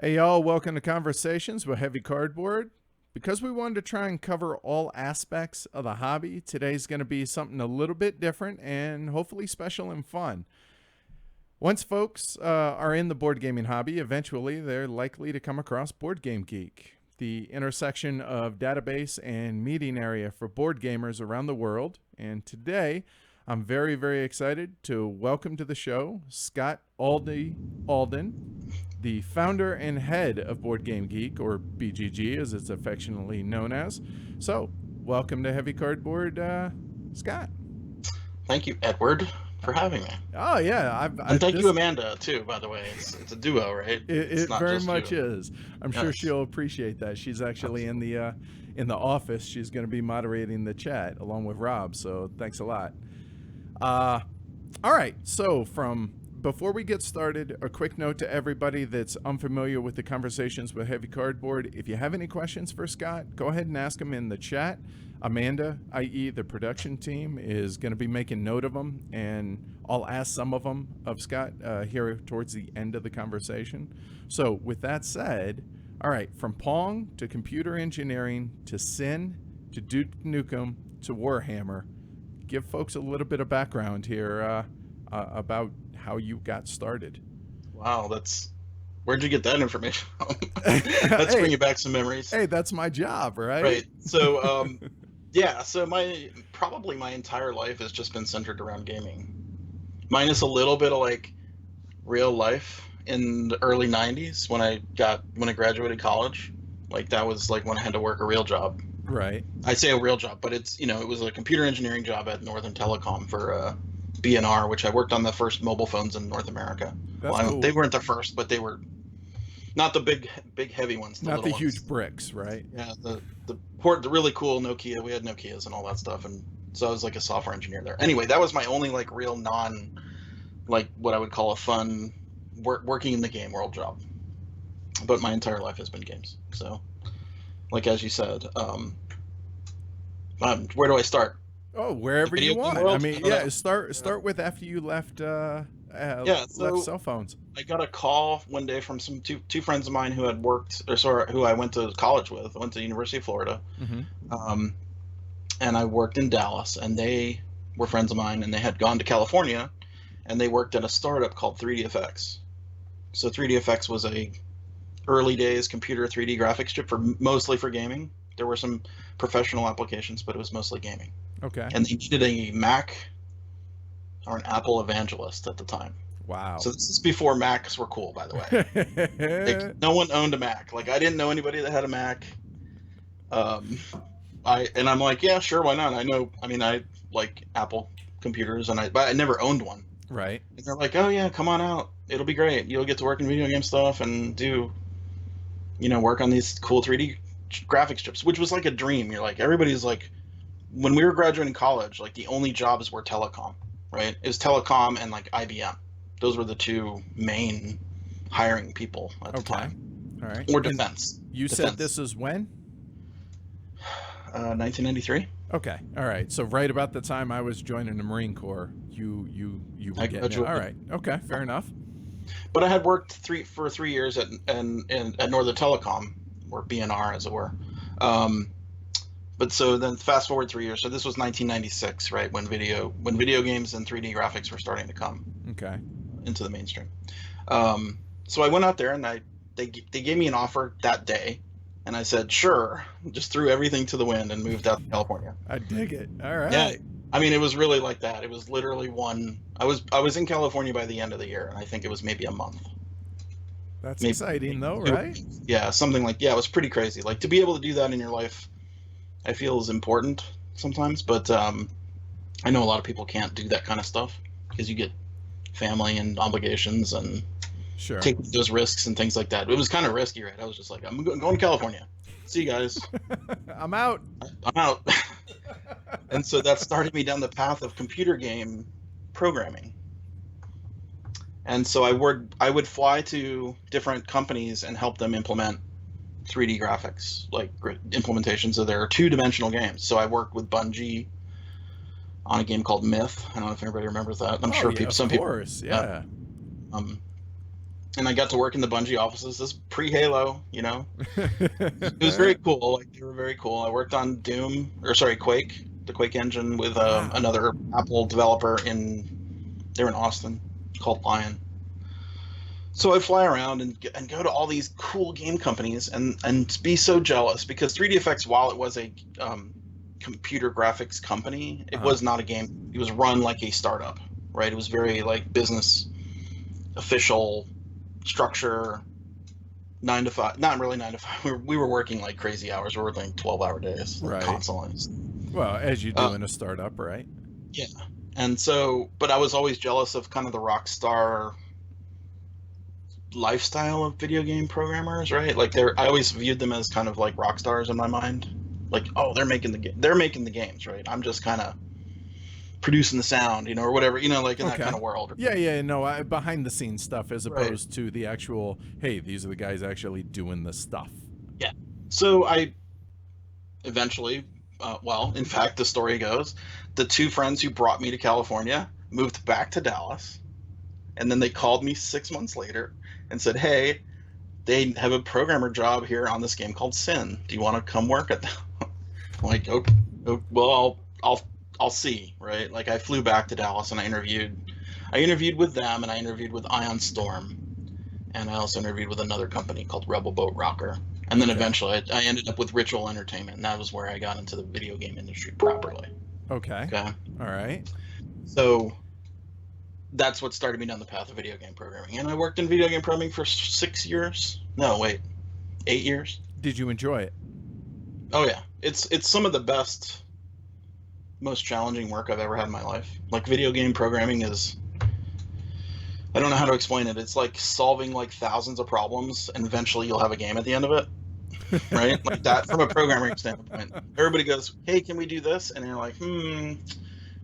Hey y'all, welcome to Conversations with Heavy Cardboard. Because we wanted to try and cover all aspects of the hobby, today's going to be something a little bit different and hopefully special and fun. Once folks are in the board gaming hobby, eventually they're likely to come across BoardGameGeek, the intersection of database and meeting area for board gamers around the world. And today, I'm very, very excited to welcome to the show Scott Alden, the founder and head of BoardGameGeek, or BGG as it's affectionately known as. So, welcome to Heavy Cardboard, Scott. Thank you, Edward, for having me. Oh, yeah. And thank you, Amanda, too, by the way. It's a duo, right? It very much is. I'm sure she'll appreciate that. She's actually in the office. She's going to be moderating the chat along with Rob, so thanks a lot. All right, so before we get started, a quick note to everybody that's unfamiliar with the Conversations with Heavy Cardboard. If you have any questions for Scott, go ahead and ask them in the chat. Amanda, i.e. the production team, is going to be making note of them, and I'll ask some of them of Scott here towards the end of the conversation. So with that said, all right, from Pong to computer engineering to Sin to Duke Nukem to Warhammer, give folks a little bit of background here about how you got started. Wow, where'd you get that information from? Let's bring you back some memories. Hey, that's my job, right? Right. So, yeah. So my entire life has just been centered around gaming, minus a little bit of like real life in the early '90s when I graduated college. Like that was like when I had to work a real job. Right. I say a real job, but it was a computer engineering job at Northern Telecom for BNR, which I worked on the first mobile phones in North America. Cool. They weren't the first, but they were not the big heavy ones. Not the huge bricks, right? Yeah, the really cool Nokia. We had Nokias and all that stuff, and so I was like a software engineer there. Anyway, that was my only like real what I would call a fun working in the game world job. But my entire life has been games. So, like as you said, where do I start? Oh, wherever you want. I mean, yeah, start with after you left left cell phones. I got a call one day from some two friends of mine who had who I went to college with. I went to University of Florida. Mm-hmm. And I worked in Dallas, and they were friends of mine, and they had gone to California, and they worked at a startup called 3DFX. So 3DFX was a early days computer 3D graphics chip mostly for gaming. There were some professional applications, but it was mostly gaming. Okay. And they needed a Mac or an Apple evangelist at the time. Wow. So this is before Macs were cool, by the way. No one owned a Mac. Like I didn't know anybody that had a Mac. I'm like, yeah, sure, why not? I like Apple computers, but I never owned one. Right. And they're like, oh yeah, come on out. It'll be great. You'll get to work in video game stuff and do, work on these cool 3D graphics chips, which was like a dream. You're like, everybody's like, when we were graduating college, like the only jobs were telecom, right? It was telecom and like IBM. Those were the two main hiring people at the time. All right. Or defense. You said this is when? 1993. Okay. All right. So right about the time I was joining the Marine Corps, you were getting it. All right. Okay. Fair enough. But I had worked for 3 years at Northern Telecom, or BNR as it were. But so then fast forward 3 years. So this was 1996, right? When video games and 3D graphics were starting to come into the mainstream. So I went out there and they gave me an offer that day. And I said, sure, just threw everything to the wind and moved out to California. I dig it. All right. Yeah. I mean, it was really like that. It was literally I was in California by the end of the year, and I think it was maybe a month. That's exciting though, right? Yeah, something like, it was pretty crazy. Like to be able to do that in your life, I feel is important sometimes, but I know a lot of people can't do that kind of stuff because you get family and obligations and take those risks and things like that. It was kind of risky, right? I was just like, I'm going to California. See you guys. I'm out. And so that started me down the path of computer game programming. And so I would fly to different companies and help them implement 3D graphics, like implementations of their two-dimensional games. So I worked with Bungie on a game called Myth. I don't know if anybody remembers that. I'm sure some people. Of course, yeah. and I got to work in the Bungie offices. This pre-Halo, you know. It was very cool. Like, they were very cool. I worked on Quake, the Quake engine with another Apple developer they're in Austin, called Lion. So I'd fly around and go to all these cool game companies and be so jealous, because 3DFX, while it was a computer graphics company, it was not a game. It was run like a startup, right? It was very like business official structure, 9 to 5. Not really 9 to 5. We were working like crazy hours. We were working 12-hour days, like, constantly. Well, as you do in a startup, right? Yeah. And so, but I was always jealous of kind of the rock star lifestyle of video game programmers, right? Like, I always viewed them as kind of like rock stars in my mind. Like, oh, they're making the games, right? I'm just kind of producing the sound, you know, or whatever, you know, like in that kind of world. Yeah, no, behind the scenes stuff, as opposed to the actual, hey, these are the guys actually doing the stuff. Yeah. So I eventually, well, in fact, the story goes, the two friends who brought me to California moved back to Dallas, and then they called me 6 months later and said, hey, they have a programmer job here on this game called Sin. Do you want to come work at them? I'm like, okay, well, I'll see, right? Like, I flew back to Dallas and I interviewed with them, and I interviewed with Ion Storm, and I also interviewed with another company called Rebel Boat Rocker. And then eventually I ended up with Ritual Entertainment, and that was where I got into the video game industry properly. Okay. All right. So that's what started me down the path of video game programming. And I worked in video game programming for 6 years. No, wait, 8 years. Did you enjoy it? Oh yeah. It's some of the best, most challenging work I've ever had in my life. Like, video game programming is, I don't know how to explain it. It's like solving like thousands of problems, and eventually you'll have a game at the end of it. Right? Like that, from a programming standpoint. Everybody goes, hey, can we do this? And you're like,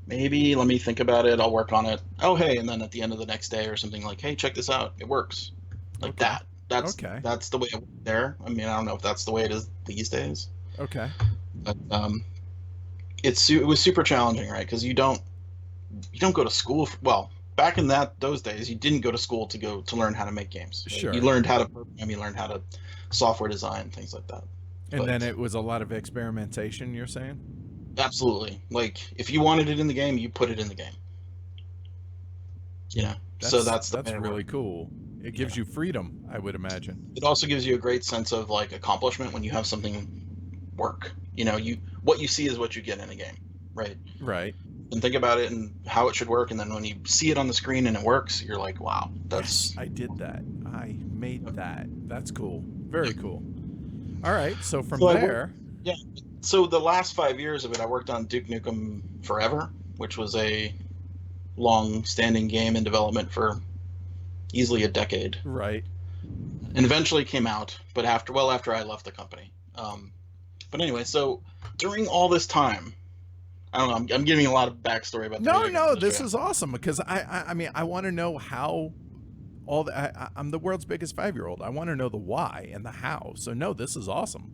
maybe, let me think about it. I'll work on it. Oh, hey. And then at the end of the next day or something, like, hey, check this out. It works. Like that. That's the way it worked there. I mean, I don't know if that's the way it is these days. Okay. But it was super challenging, right? Because you don't go to school. Well, back in those days, you didn't go to school to learn how to make games. Right? Sure. You learned how to program. You learned how to software design, things like that. And then it was a lot of experimentation, you're saying? Absolutely. Like, if you wanted it in the game, you put it in the game. You know. That's really cool. It gives you freedom, I would imagine. It also gives you a great sense of like accomplishment when you have something work. You know, what you see is what you get in a game, right? Right. And think about it and how it should work, and then when you see it on the screen and it works, you're like, wow, yes, I did that. I made that. That's cool. Very cool. All right, so from there... So the last 5 years of it, I worked on Duke Nukem Forever, which was a long-standing game in development for easily a decade. Right. And eventually came out, but after I left the company. But anyway, so during all this time, I don't know, I'm giving a lot of backstory about the No, this is awesome, because I mean, I want to know how I'm the world's biggest 5-year-old. I want to know the why and the how. So no, this is awesome.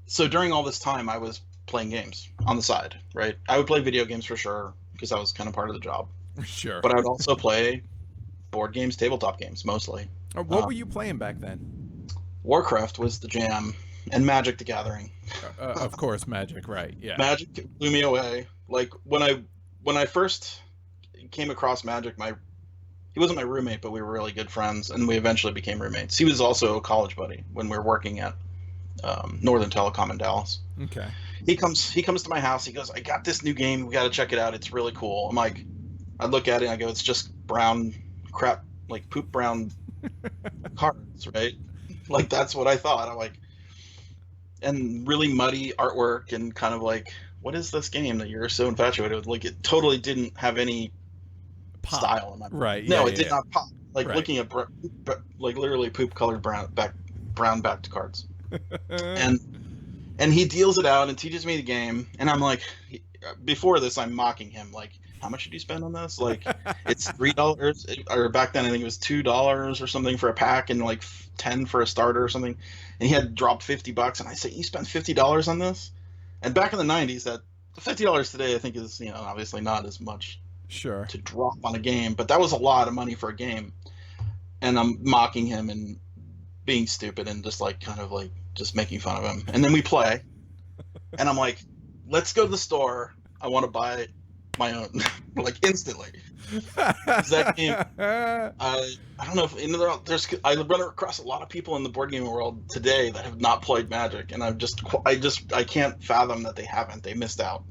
So during all this time, I was playing games on the side, right? I would play video games for sure, because that was kind of part of the job. Sure. But I would also play board games, tabletop games, mostly. What were you playing back then? Warcraft was the jam, and Magic the Gathering. Of course, Magic, right? Yeah. Magic blew me away. Like, when I first came across Magic, he wasn't my roommate, but we were really good friends, and we eventually became roommates. He was also a college buddy when we were working at Northern Telecom in Dallas. Okay. He comes to my house. He goes, I got this new game. We got to check it out. It's really cool. I'm like, I look at it and I go, it's just brown crap, like poop brown cards, right? Like, that's what I thought. I'm like, and really muddy artwork and kind of like, what is this game that you're so infatuated with? Like, it totally didn't have any style in my mind. Right. No, it did not pop. Like, looking at like literally poop colored brown backed cards. and he deals it out and teaches me the game, and I'm like, before this I'm mocking him, like, how much did you spend on this? Like, it's $3, or back then I think it was $2 or something for a pack, and like 10 for a starter or something. And he had dropped $50, and I say, you spent $50 on this? And back in the 90s, that $50 today I think is, you know, obviously not as much. Sure. to drop on a game, but that was a lot of money for a game. And I'm mocking him and being stupid and just like kind of like just making fun of him. And then we play, and I'm like, let's go to the store. I want to buy my own, like instantly. That game, I don't know if there's I run across a lot of people in the board gaming world today that have not played Magic, and I can't fathom that they haven't. They missed out.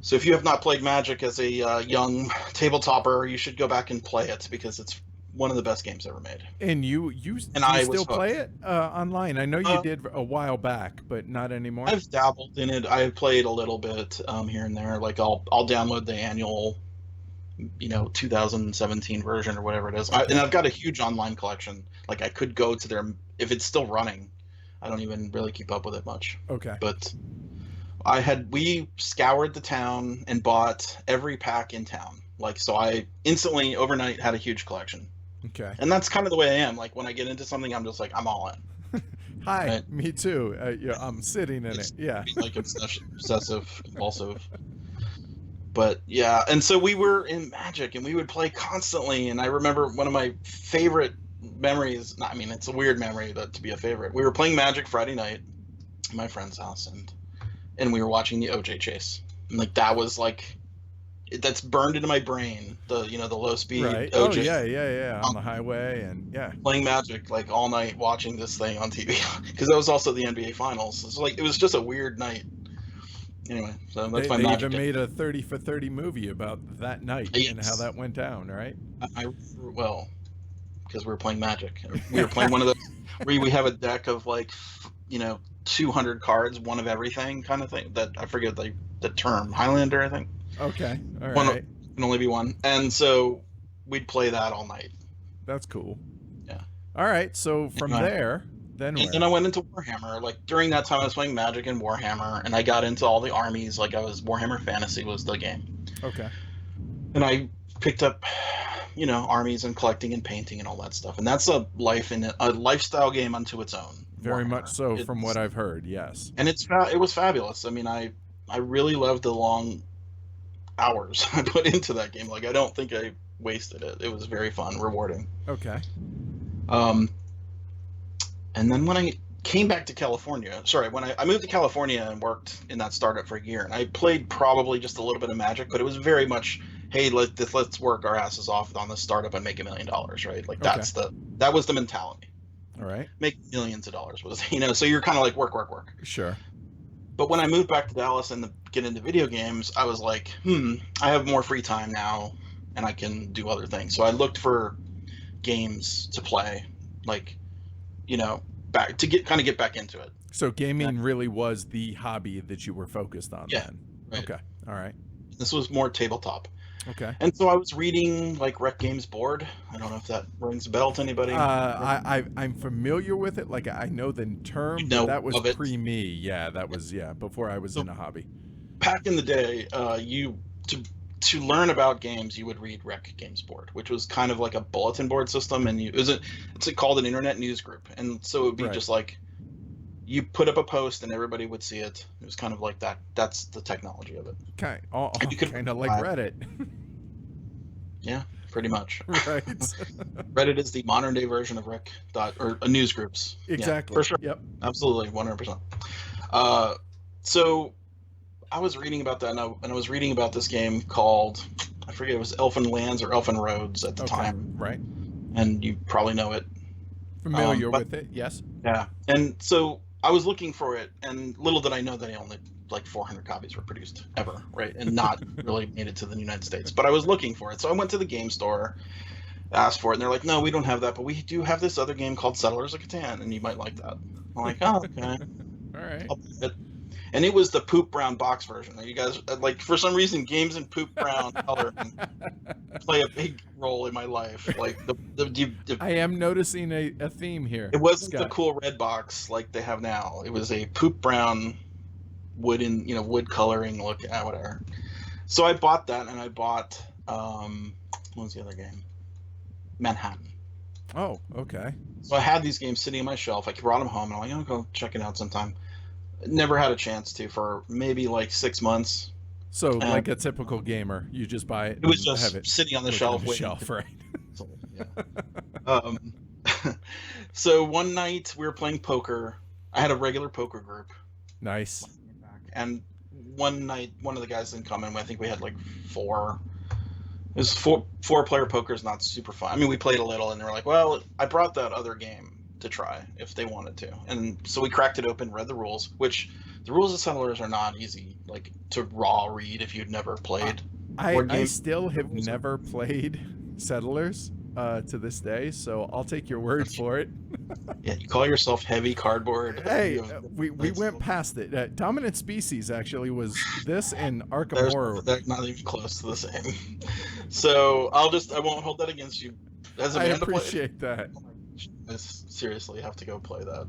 So if you have not played Magic as a young tabletopper, you should go back and play it because it's one of the best games ever made. And do you still play it online? I know you did a while back, but not anymore. I've dabbled in it. I've played a little bit here and there. Like I'll download the annual, 2017 version or whatever it is. And I've got a huge online collection. Like I could go to their, if it's still running. I don't even really keep up with it much. Okay. But we scoured the town and bought every pack in town. Like, so I instantly overnight had a huge collection. Okay. And that's kind of the way I am. Like when I get into something, I'm just like, I'm all in. Hi, right? Me too. I'm sitting in it. Yeah. Like obsessive, compulsive. But yeah, and so we were in Magic and we would play constantly. And I remember one of my favorite memories. I mean, it's a weird memory to be a favorite. We were playing Magic Friday night at my friend's house, and we were watching the OJ chase. And like that was like, that's burned into my brain. The low speed right. OJ. Oh yeah, on the highway and yeah. Playing Magic like all night, watching this thing on TV because that was also the NBA Finals. It's like it was just a weird night. Anyway, so that's my Magic. They even made a 30 for 30 movie about that night and how that went down, right? Well, because we were playing Magic. We were playing one of those where we have a deck of like 200 cards, one of everything kind of thing. That I forget the term, Highlander, I think. Okay, all right. One can only be one, and so we'd play that all night. That's cool. Yeah. All right, so from there, then I went into Warhammer. Like during that time, I was playing Magic and Warhammer, and I got into all the armies. Like Warhammer Fantasy was the game. Okay. And I picked up, armies and collecting and painting and all that stuff. And that's a lifestyle game unto its own. Very much so, from what I've heard. Yes. And it was fabulous. I mean, I really loved the long hours I put into that game. Like I don't think I wasted it. It was very fun, rewarding. Okay. And then when I came back to California, when I moved to California and worked in that startup for a year, and I played probably just a little bit of Magic, but it was very much, hey, let's work our asses off on this startup and make $1 million, right? Like that was the mentality. All right. Make millions of dollars was, so you're kind of like work. Sure. But when I moved back to Dallas and get into video games, I was like, I have more free time now and I can do other things. So I looked for games to play, like, back to get back into it. So gaming really was the hobby that you were focused on then. Right. Okay. All right. This was more tabletop. Okay. And so I was reading like Rec Games Board. I don't know if that rings a bell to anybody. I'm familiar with it. Like I know the term, but that was pre-me. Yeah, that was before I was in a hobby. Back in the day, to learn about games, you would read Rec Games Board, which was kind of like a bulletin board system, and it's called an internet news group, and so it would be just like you put up a post and everybody would see it. It was kind of like that. That's the technology of it. Okay, kind of like Reddit. Yeah, pretty much. Right. Reddit is the modern day version of news groups. Exactly. Yeah, for sure. Yep. Absolutely, 100%. So I was reading about that, and I was reading about this game called, I forget, it was Elfin Lands or Elfin Roads at the time. Right. And you probably know it. Familiar with it, yes. Yeah. And so I was looking for it, and little did I know that only like 400 copies were produced ever, right? And not really made it to the United States. But I was looking for it. So I went to the game store, asked for it, and they're like, no, we don't have that, but we do have this other game called Settlers of Catan, and you might like that. I'm like, oh, okay. All right. And it was the poop brown box version. You guys, like, for some reason, games in poop brown color play a big role in my life. Like I am noticing a theme here. It wasn't the cool red box like they have now. It was a poop brown wood coloring look, whatever. So I bought that, and I bought what was the other game? Manhattan. Oh, okay. So I had these games sitting on my shelf. I brought them home, and I'm like, I'll go check it out sometime. Never had a chance to for maybe like 6 months. So like a typical gamer, you just buy it. It was and just have it sitting on the looking shelf. on the shelf, right? Yeah. So one night we were playing poker. I had a regular poker group. Nice. And one night, one of the guys didn't come in. I think we had like four. It was four-player poker is not super fun. I mean, we played a little, and they were like, "Well, I brought that other game to try if they wanted to." And so we cracked it open, read the rules, which the rules of Settlers are not easy, like to raw read if you'd never played. I still have never played Settlers to this day, so I'll take your word for it. Yeah, you call yourself heavy cardboard. Hey, we went past it. Dominant Species actually was this and Arkham Horror. They're not even close to the same. So I won't hold that against you. As a I man appreciate that. I seriously have to go play that.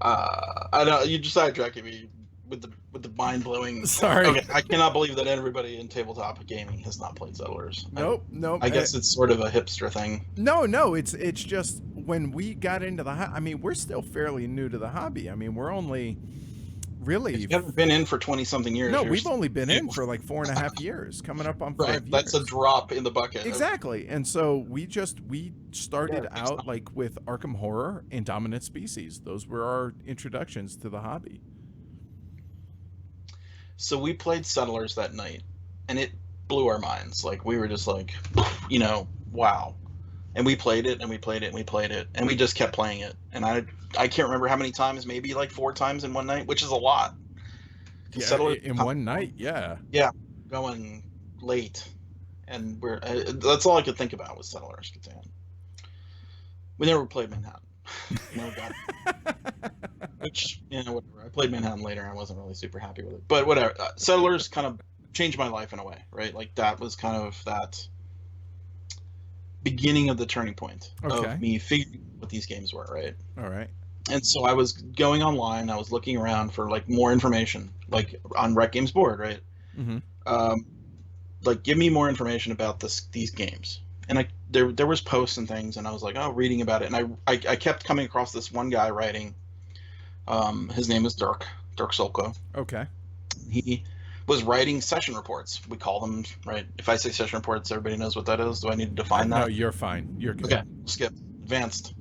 I know you just sidetracking me with the mind blowing. Sorry. Okay, I cannot believe that everybody in tabletop gaming has not played Settlers. Nope. I guess it's sort of a hipster thing. No, it's just when we got into I mean, we're still fairly new to the hobby. I mean, we're only really. You haven't been in for 20-something years. No, we've only been in for like 4.5 years, coming up on 5 years. That's a drop in the bucket. Exactly. And so we started out like with Arkham Horror and Dominant Species. Those were our introductions to the hobby. So we played Settlers that night, and it blew our minds. Like, we were just like, wow. And we played it, and we played it, and we played it, and we just kept playing it. And I can't remember how many times, maybe like 4 times in one night, which is a lot. Yeah, Settlers, in one night, yeah. Yeah, going late. And that's all I could think about was Settlers Catan. We never played Manhattan. Never got it. Which, whatever. I played Manhattan later. I wasn't really super happy with it. But whatever. Settlers kind of changed my life in a way, right? Like, that was kind of that beginning of the turning point of me figuring out what these games were, right? All right. And so I was going online. I was looking around for, like, more information, like, on Rec Games board, right? Mm-hmm. Like, give me more information about these games. And there was posts and things, and I was like, reading about it. And I kept coming across this one guy writing. His name is Dirk Solko. Okay. He was writing session reports. We call them, right? If I say session reports, everybody knows what that is. Do I need to define that? No, you're fine. You're good. Okay, skip. Advanced.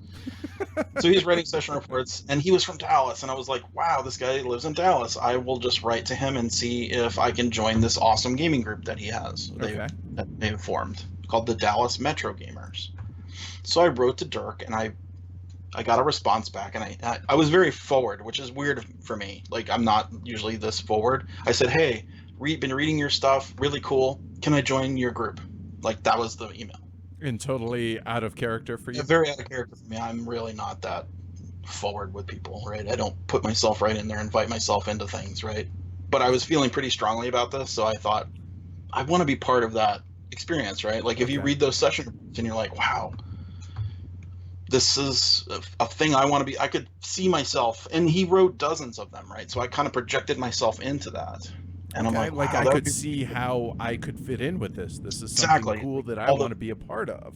So he's writing session reports, and he was from Dallas, and I was like, wow, this guy lives in Dallas. I will just write to him and see if I can join this awesome gaming group that he has. That they've formed, called the Dallas Metro Gamers. So I wrote to Dirk, and I got a response back, and I was very forward, which is weird for me. Like, I'm not usually this forward. I said, hey, been reading your stuff, really cool. Can I join your group? Like, that was the email. And totally out of character for you? Yeah, very out of character for me. I'm really not that forward with people, right? I don't put myself right in there, invite myself into things, right? But I was feeling pretty strongly about this, so I thought, I want to be part of that experience, right? Like, if you read those session reports and you're like, wow, this is a thing I want to be. I could see myself, and he wrote dozens of them, right? So I kind of projected myself into that, and I'm like, wow, I could see how I could fit in with this. This is something cool that I want to be a part of.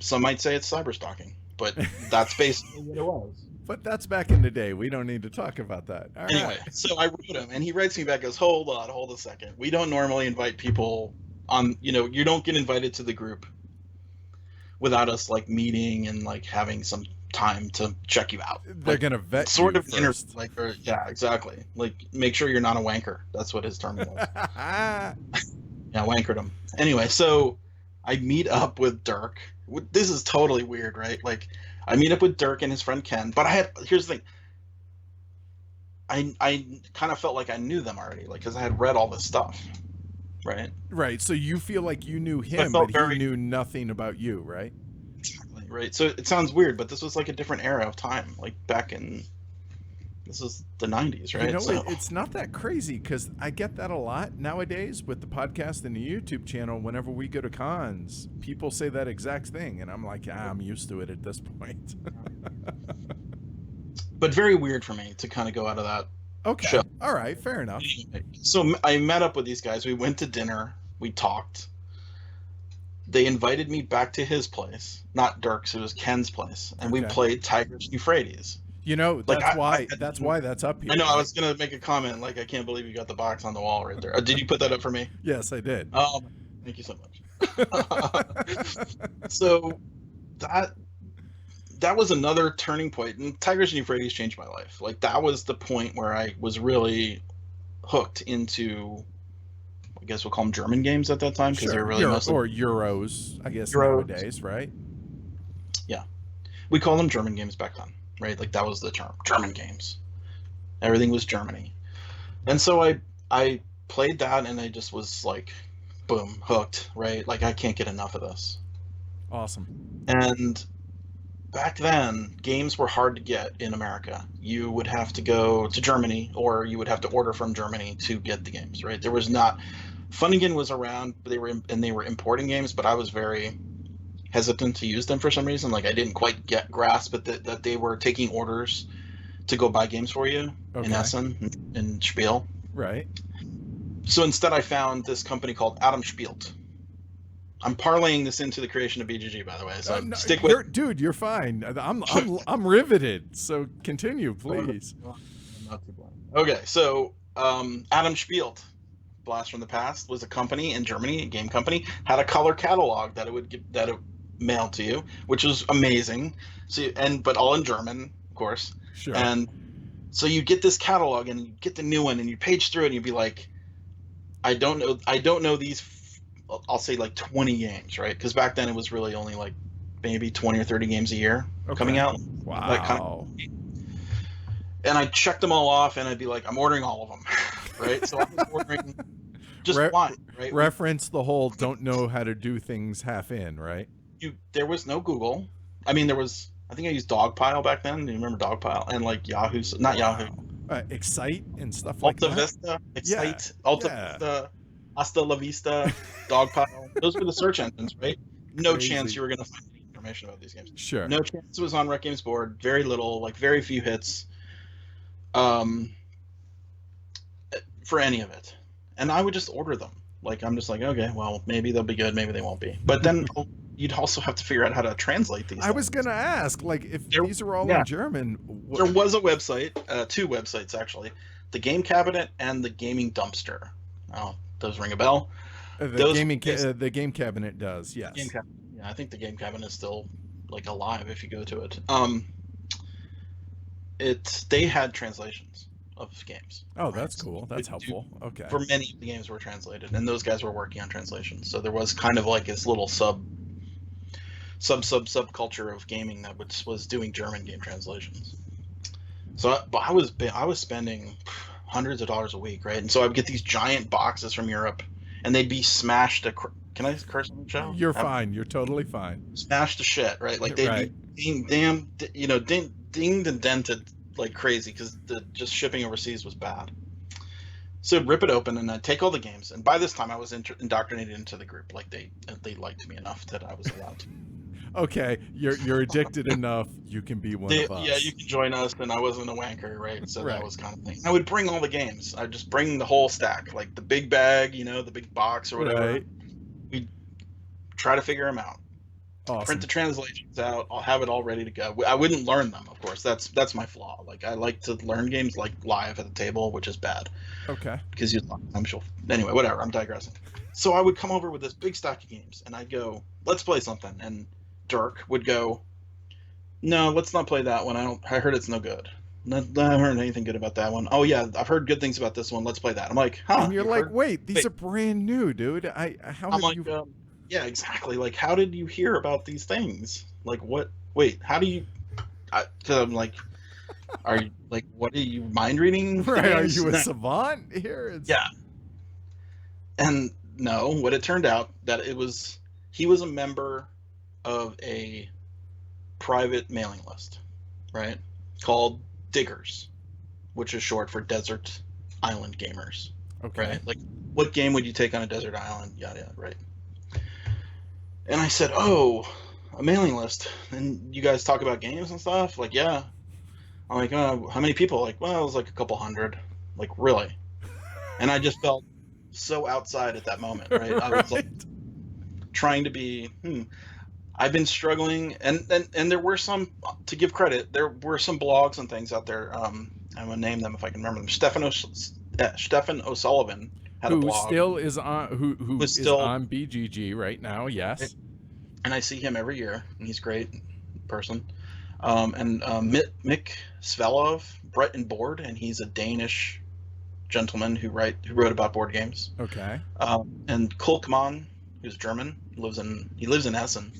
Some might say it's cyberstalking, but that's basically what it was. But that's back in the day. We don't need to talk about that. Anyway, so I wrote him, and he writes me back, goes, hold a second. We don't normally invite people on, you don't get invited to the group without us, like, meeting and, like, having some time to check you out. They're like, gonna vet sort you of first. Yeah, exactly. Like, make sure you're not a wanker. That's what his term was. Yeah, wankered him. Anyway, so I meet up with Dirk. This is totally weird, right? Like, I meet up with Dirk and his friend Ken, but here's the thing. I kind of felt like I knew them already, like, because I had read all this stuff, right? Right. So you feel like you knew him, but he knew nothing about you, right? Exactly. Right. So it sounds weird, but this was like a different era of time, like back in. This is the 90s, right? It's not that crazy, because I get that a lot nowadays with the podcast and the YouTube channel. Whenever we go to cons, people say that exact thing, and I'm like, I'm used to it at this point. But very weird for me to kind of go out of that. Okay. Show. All right. Fair enough. So I met up with these guys. We went to dinner. We talked. They invited me back to his place, not Dirk's. It was Ken's place, and we played Tigris Euphrates. You know, Like that's why that's up here. I know. Right? I was gonna make a comment. Like, I can't believe you got the box on the wall right there. Did you put that up for me? Yes, I did. Thank you so much. So that that was another turning point, and Tigers and Euphrates changed my life. Like, that was the point where I was really hooked into, I guess we'll call them German games at that time, because they were really mostly or Euros, I guess Euros. nowadays, right? Yeah, we called them German games back then, right? Like, that was the term, German games. Everything was Germany, and so I played that, and I just was like, boom, hooked, right? Like, I can't get enough of this. Awesome. And back then, games were hard to get in America. You would have to go to Germany, or you would have to order from Germany to get the games, right? There was not... Funnigan was around, but they were importing games, but I was very hesitant to use them for some reason. Like, I didn't quite grasp it that they were taking orders to go buy games for you in Essen, in Spiel. Right. So instead, I found this company called Adam Spielt. I'm parlaying this into the creation of BGG, by the way. So no, stick with, dude. You're fine. I'm riveted. So continue, please. I'm not too blind. Okay, so Adam Spielt, Blast from the Past, was a company in Germany, a game company, had a color catalog that it mailed to you, which was amazing. So but all in German, of course. Sure. And so you get this catalog, and you get the new one, and you page through it, and you'd be like, I don't know these. I'll say like 20 games, right? Because back then it was really only like maybe 20 or 30 games a year coming out. Wow. That kind of, and I checked them all off, and I'd be like, I'm ordering all of them, right? So I was ordering just one, right? Reference the whole don't know how to do things half in, right? There was no Google. I mean, I think I used Dogpile back then. Do you remember Dogpile? And like Yahoo, not Yahoo. Excite and stuff like Alta that. Vista, Excite, Alta Vista, Hasta La Vista, Dogpile. Those were the search engines, right? No chance you were going to find any information about these games. Sure. No chance it was on Rec Games board. Very little, like very few hits for any of it. And I would just order them. Like, I'm just like, okay, well, maybe they'll be good, maybe they won't be. But then you'd also have to figure out how to translate these. I was going to ask, like, if these are all in German. There was a website, two websites actually, the Game Cabinet and the Gaming Dumpster. Oh, those ring a bell. The Game Cabinet does, yes. Yeah, I think the Game Cabinet is still like alive if you go to it. They had translations of games. Oh, that's cool. That's helpful. Okay. For many of the games were translated, and those guys were working on translations. So there was kind of like this little subculture of gaming that was doing German game translations. So, but I was spending hundreds of dollars a week, right? And so I would get these giant boxes from Europe, and they'd be smashed to. Can I curse on the show? You're fine. You're totally fine. Smashed to shit, right? Like they'd be dinged and dented like crazy because just shipping overseas was bad. So I'd rip it open, and I'd take all the games. And by this time, I was indoctrinated into the group. Like they liked me enough that I was allowed to. Okay, you're addicted enough. You can be one of us. Yeah, you can join us. And I wasn't a wanker, right? So that was kind of thing. I would bring all the games. I'd just bring the whole stack, like the big bag, the big box or whatever. Right. We'd try to figure them out. Awesome. Print the translations out. I'll have it all ready to go. I wouldn't learn them, of course. That's my flaw. Like, I like to learn games like live at the table, which is bad. Okay. Because I'm sure. Anyway, whatever. I'm digressing. So I would come over with this big stack of games, and I'd go, let's play something. And Dirk would go, no, let's not play that one. I heard it's no good. I haven't heard anything good about that one. Oh yeah, I've heard good things about this one. Let's play that. I'm like, huh? And you're like, wait, these are brand new, dude. Yeah, exactly. Like, how did you hear about these things? Like, what? Wait, how do you? Because I'm like, are you like, what are you mind reading? Right? Are you a savant here? Yeah. And no, what it turned out that he was a member of a private mailing list, right? Called Diggers, which is short for Desert Island Gamers. Okay. Right? Like, what game would you take on a desert island? Yada, right? And I said, oh, a mailing list. And you guys talk about games and stuff? Like, yeah. I'm like, oh, how many people? Like, well, it was like a couple hundred. Like, really? And I just felt so outside at that moment, right? I was like trying to be, I've been struggling, and there were some, to give credit, there were some blogs and things out there. I'm gonna name them if I can remember them. Stefan O'Sullivan had a who blog. Still is on who is still on BGG right now. Yes, and I see him every year, and he's a great person. And Mick Svelov, Brett and Board, and he's a Danish gentleman who wrote about board games. Okay. And Kulkman, who's German, lives in Essen.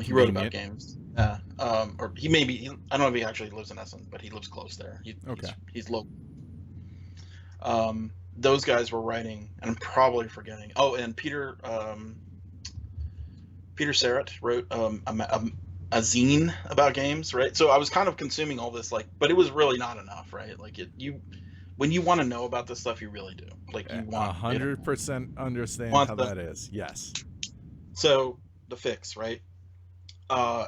He wrote about games. Or he maybe, I don't know if he actually lives in Essen, but he lives close there. He's local. Those guys were writing, and I'm probably forgetting. Oh, and Peter Serrett wrote a zine about games, right? So I was kind of consuming all this, but it was really not enough, right? Like when you want to know about this stuff, you really do. Like you want 100% understand how that is. Yes. So the fix, right?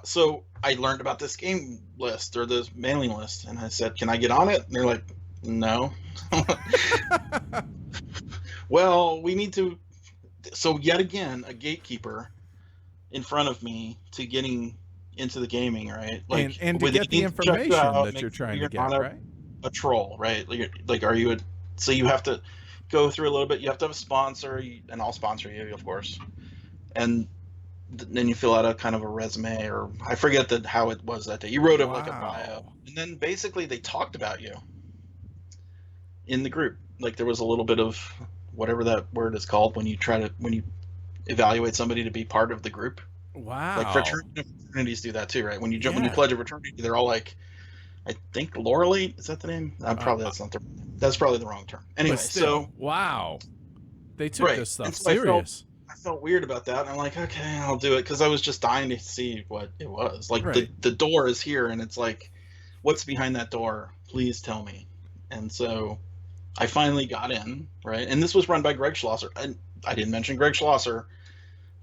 So I learned about this game list or this mailing list, and I said, "Can I get on it?" And they're like, "No." Well, we need to. So yet again, a gatekeeper in front of me to getting into the gaming, right? Like, and to get the information that you're trying to get, right? A troll, right? Like, are you so you have to go through a little bit. You have to have a sponsor, and I'll sponsor you, of course. And then you fill out a kind of a resume, or I forget how it was that day. You wrote up like a bio, and then basically they talked about you in the group. Like there was a little bit of whatever that word is called when you evaluate somebody to be part of the group. Wow. Like fraternities do that too, right? When you pledge a fraternity, they're all like, I think Laurelite, is that the name? That's probably the wrong term. Anyway, so wow, they took this stuff so serious. I felt weird about that. I'm like, okay, I'll do it, because I was just dying to see what it was. Like the door is here, and it's like, what's behind that door? Please tell me. And so I finally got in, right? And this was run by Greg Schlosser. And I didn't mention Greg Schlosser.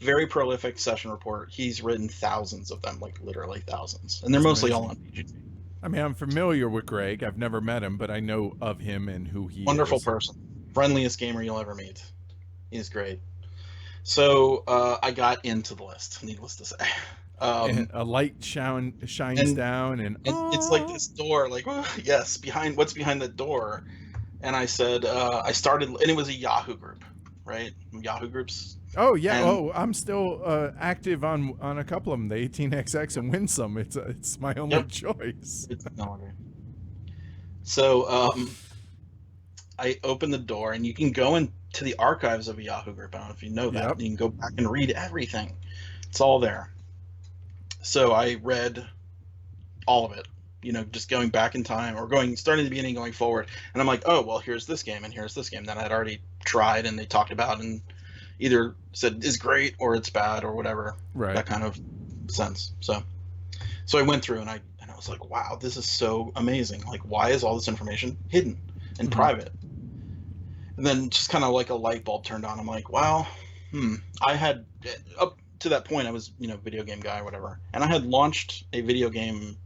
Very prolific session report. He's written thousands of them, like literally thousands. And they're mostly all on BGG. I mean, I'm familiar with Greg. I've never met him, but I know of him and who he is. Wonderful person. Friendliest gamer you'll ever meet. He's great. So I got into the list, needless to say. And a light shines down, and it's like this door, like, yes, what's behind the door? And I said, I started, and it was a Yahoo group, right? Yahoo groups. Oh yeah. I'm still active on a couple of them, the 18XX and Winsome. It's my only choice. It's no longer. So I opened the door, and you can go into the archives of a Yahoo group. I don't know if you know that. Yep. You can go back and read everything. It's all there. So I read all of it, just going back in time, or starting at the beginning, going forward. And I'm like, oh, well, here's this game, and here's this game that I'd already tried, and they talked about, and either said is great or it's bad or whatever, right? That kind of sense. So I went through, and I was like, wow, this is so amazing. Like, why is all this information hidden and private? And then just kind of like a light bulb turned on. I'm like, wow, I had, up to that point, I was, video game guy or whatever. And I had launched a video game,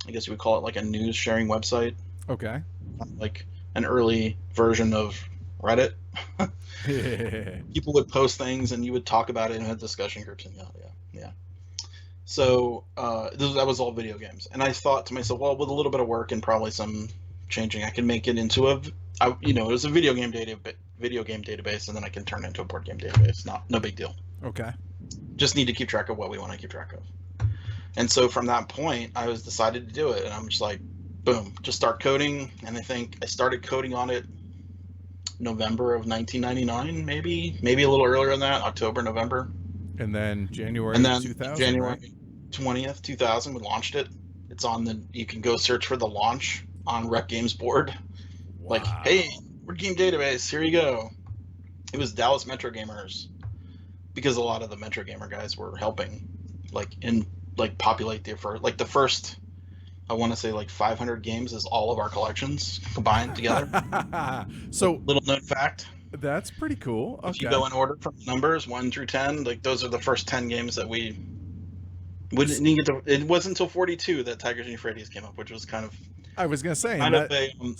I guess you would call it like a news sharing website. Okay. Like an early version of Reddit. People would post things, and you would talk about it and have discussion groups, and yeah. So that was all video games. And I thought to myself, well, with a little bit of work and probably some changing, I can make it into it was a video game database, and then I can turn it into a board game database. No big deal. Okay. Just need to keep track of what we want to keep track of. And so from that point, I was decided to do it, and I'm just like, boom, just start coding. And I think I started coding on it November of 1999, maybe a little earlier than that, October, November. And then January 2000. January 20th, 2000, we launched it. It's on you can go search for the launch on Rec Games board. Wow. Like, hey, Board Game Database, here you go. It was Dallas Metro Gamers, because a lot of the Metro Gamer guys were helping, populate the first, I want to say 500 games is all of our collections combined together. So, little known fact. That's pretty cool. Okay. If you go in order from numbers 1 through 10, those are the first 10 games that we wouldn't get to. It wasn't until 42 that Tigers and Euphrates came up, which was kind of. I was gonna say kind of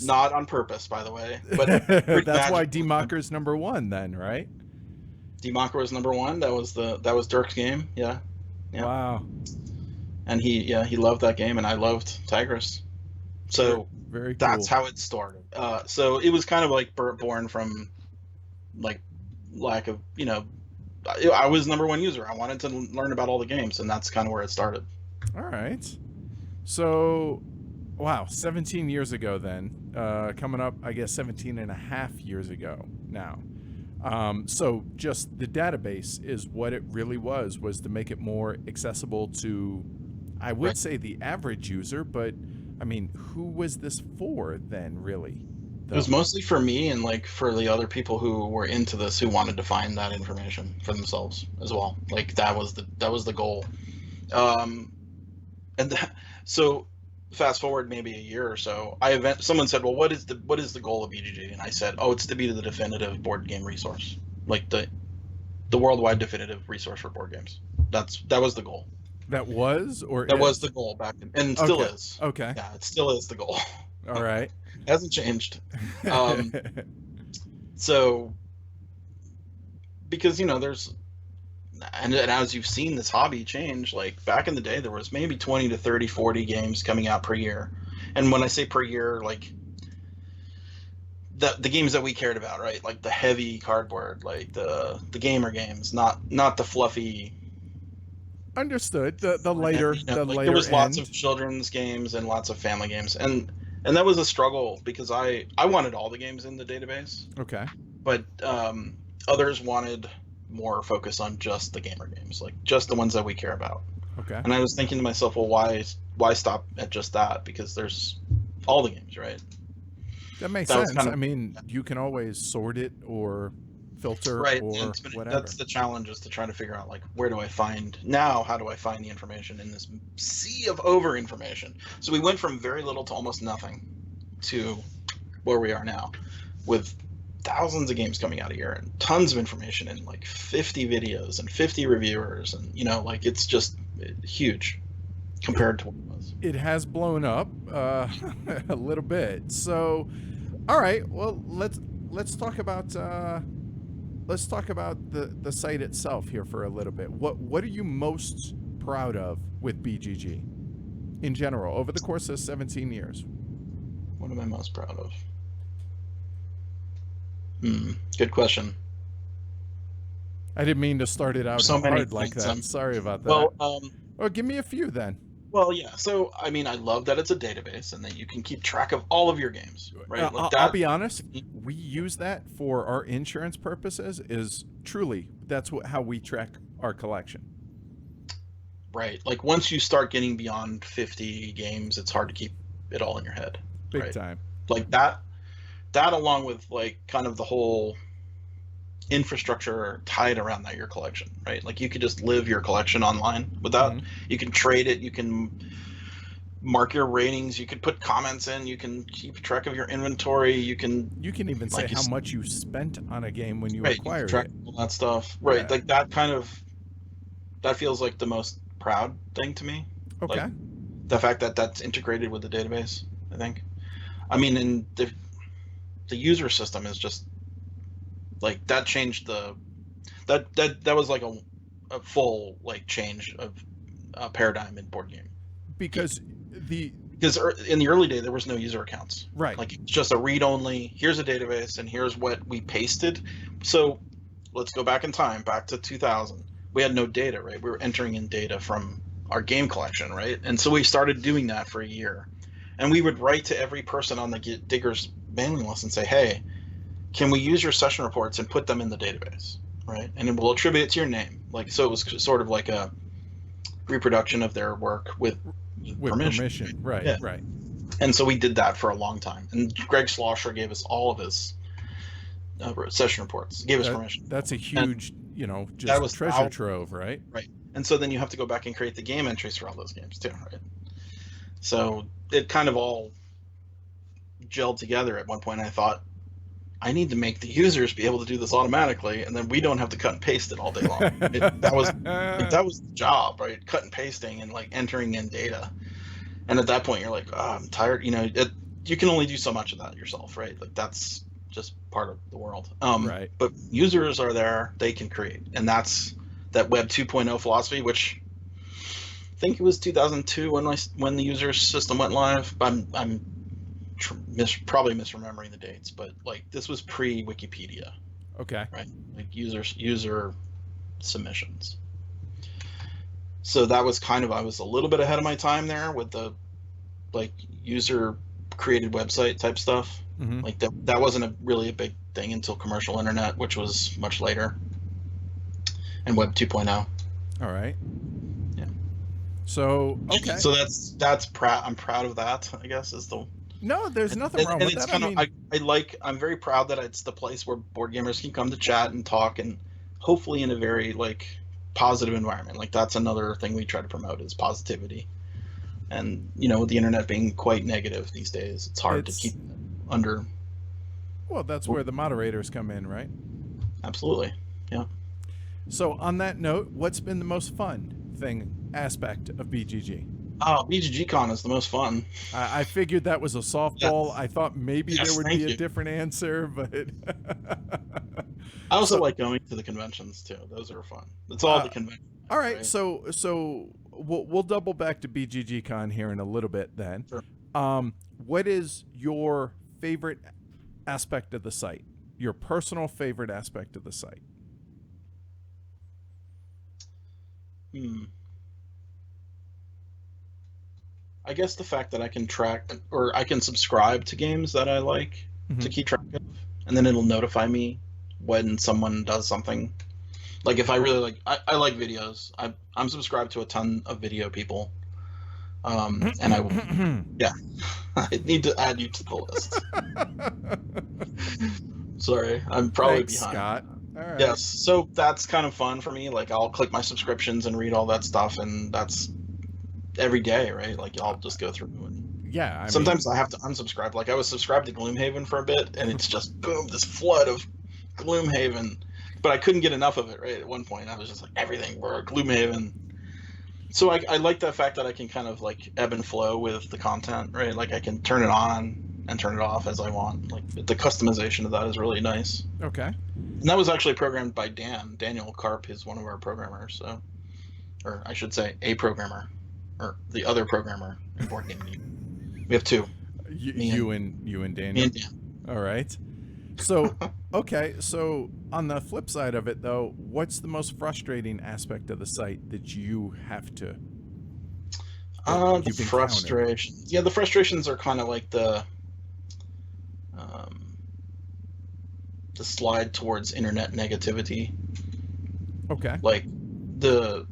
not on purpose, by the way. But that's why Democker's number 1, then, right? Democker was number 1. That was Dirk's game. Yeah. Yeah. Wow. And he loved that game, and I loved Tigris. So very cool. That's how it started. So it was kind of like born from like lack of, I was number one user. I wanted to learn about all the games, and that's kind of where it started. All right. So, wow, 17 years ago then. Coming up, I guess, 17 and a half years ago now. So just the database is what it really was to make it more accessible to, I would say, the average user, but I mean, who was this for then, really? It was mostly for me and like for the other people who were into this, who wanted to find that information for themselves as well. Like that was the goal. So fast forward maybe a year or so, someone said, well, what is the goal of BGG? And I said, oh, it's to be the definitive board game resource, like the worldwide definitive resource for board games. That was the goal. That was the goal back then, and still is. Okay. Yeah, it still is the goal. All right. It hasn't changed. So because there's and as you've seen this hobby change, like back in the day there was maybe 20 to 30, 40 games coming out per year. And when I say per year, like the games that we cared about, right? Like the heavy cardboard, like the gamer games, not the fluffy. Understood. The lighter, there was lots of children's games and lots of family games, and that was a struggle because I wanted all the games in the database. Okay. But others wanted more focus on just the gamer games, like just the ones that we care about. Okay. And I was thinking to myself, well, why stop at just that? Because there's all the games, right? That makes sense. I mean, you can always sort it or filter or whatever. That's the challenge, is to try to figure out, like, how do I find the information in this sea of over information? So we went from very little to almost nothing to where we are now, with thousands of games coming out a year and tons of information and like 50 videos and 50 reviewers, and like it's just huge compared to what it was. It has blown up a little bit. So, all right, well, let's talk about the site itself here for a little bit. What are you most proud of with BGG in general over the course of 17 years? What am I most proud of? Good question. I didn't mean to start it out hard like that. Sorry about that. Well, give me a few then. Well, yeah. So, I mean, I love that it's a database and that you can keep track of all of your games, right? I'll be honest. We use that for our insurance purposes. That's how we track our collection. Right. Like once you start getting beyond 50 games, it's hard to keep it all in your head. Big time. Like that along with like kind of the whole infrastructure tied around that, your collection, right? Like you could just live your collection online with that. Mm-hmm. You can trade it, you can mark your ratings, you could put comments in, you can keep track of your inventory, you can even say how much you spent on a game when you acquired it. All that stuff. Right. Yeah. Like that feels like the most proud thing to me. Okay. Like the fact that that's integrated with the database, I think. I mean, and the user system is just like that changed that was like a full like change of paradigm in board game, because in the early day there was no user accounts, right? Like it's just a read only, here's a database and here's what we pasted. So let's go back in time, back to 2000. We had no data, right? We were entering in data from our game collection, right? And so we started doing that for a year, and we would write to every person on the Diggers mailing list and say, hey, can we use your session reports and put them in the database, right? And it will attribute it to your name. Like, so it was sort of like a reproduction of their work with permission. Right, yeah. Right. And so we did that for a long time. And Greg Schlosser gave us all of his session reports, gave us permission. That's a huge, that was treasure trove, right? Right. And so then you have to go back and create the game entries for all those games too, right? So it kind of all gelled together at one point. I thought, I need to make the users be able to do this automatically, and then we don't have to cut and paste it all day long. That was the job, right? Cut and pasting and like entering in data. And at that point, you're like, oh, I'm tired. You can only do so much of that yourself, right? Like that's just part of the world. Right. But users are there; they can create, and that's that Web 2.0 philosophy, which think it was 2002 when the user system went live. I'm probably misremembering the dates, but like this was pre-Wikipedia. Okay. Right. Like user submissions. So that was kind of, I was a little bit ahead of my time there with the like user created website type stuff. Mm-hmm. Like that wasn't really a big thing until commercial internet, which was much later, and Web 2.0. All right. Yeah. So okay. So that's proud. I'm proud of that, I guess, is the. No, there's nothing wrong with it's that. I'm very proud that it's the place where board gamers can come to chat and talk, and hopefully in a very like positive environment. Like that's another thing we try to promote is positivity. And with the internet being quite negative these days, it's hard to keep under. Well, that's where the moderators come in, right? Absolutely. Yeah. So on that note, what's been the most fun aspect of BGG? Oh, BGGCon is the most fun. I figured that was a softball. Yes. I thought maybe there would be a different answer, but I also like going to the conventions too. Those are fun. It's all the conventions. All right, so we'll double back to BGGCon here in a little bit then. Sure. What is your favorite aspect of the site? Your personal favorite aspect of the site? I guess the fact that I can track or I can subscribe to games that I like to keep track of, and then it'll notify me when someone does something. Like if I really like, I like videos. I'm subscribed to a ton of video people, and yeah, I need to add you to the list. Sorry, I'm probably behind. Scott. All right. Yes, so that's kind of fun for me. Like I'll click my subscriptions and read all that stuff, and that's every day, right? Like I'll just go through and sometimes I have to unsubscribe. Like I was subscribed to Gloomhaven for a bit, and it's just boom, this flood of Gloomhaven. But I couldn't get enough of it, right? At one point, I was just like, everything, we're Gloomhaven. So I like the fact that I can kind of like ebb and flow with the content, right? Like I can turn it on and turn it off as I want. Like the customization of that is really nice. Okay. And that was actually programmed by Daniel Karp is one of our programmers. So, or I should say a programmer, or the other programmer in BoardGameGeek. We have two. You and Daniel. Me and Dan. All right. So, okay. So on the flip side of it, though, what's the most frustrating aspect of the site that you have to? The frustrations. Yeah, the frustrations are kind of like the slide towards internet negativity. Okay. Like the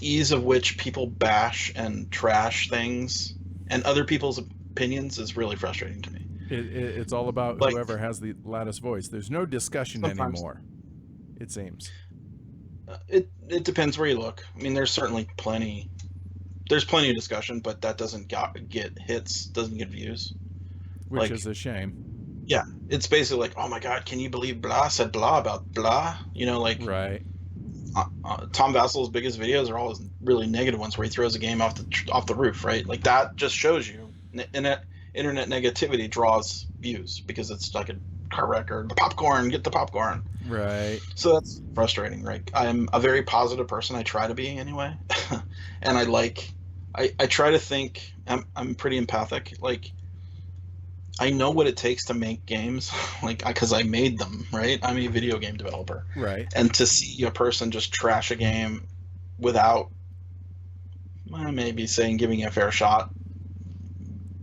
ease of which people bash and trash things and other people's opinions is really frustrating to me. It's all about like, whoever has the loudest voice. There's no discussion anymore, it seems. It depends where you look. I mean, there's plenty of discussion, but that doesn't get hits, doesn't get views. Which is a shame. Yeah, it's basically like, oh my God, can you believe blah said blah about blah? Like right. Tom Vassal's biggest videos are all really negative ones where he throws a game off the roof, right? Like that just shows you internet negativity draws views because it's like a car wreck or the popcorn, get the popcorn. Right. So that's frustrating, right? I'm a very positive person. I try to be anyway. And I try to think, I'm pretty empathic. Like I know what it takes to make games, like because I made them, right? I'm a video game developer. Right. And to see a person just trash a game without maybe saying giving it a fair shot,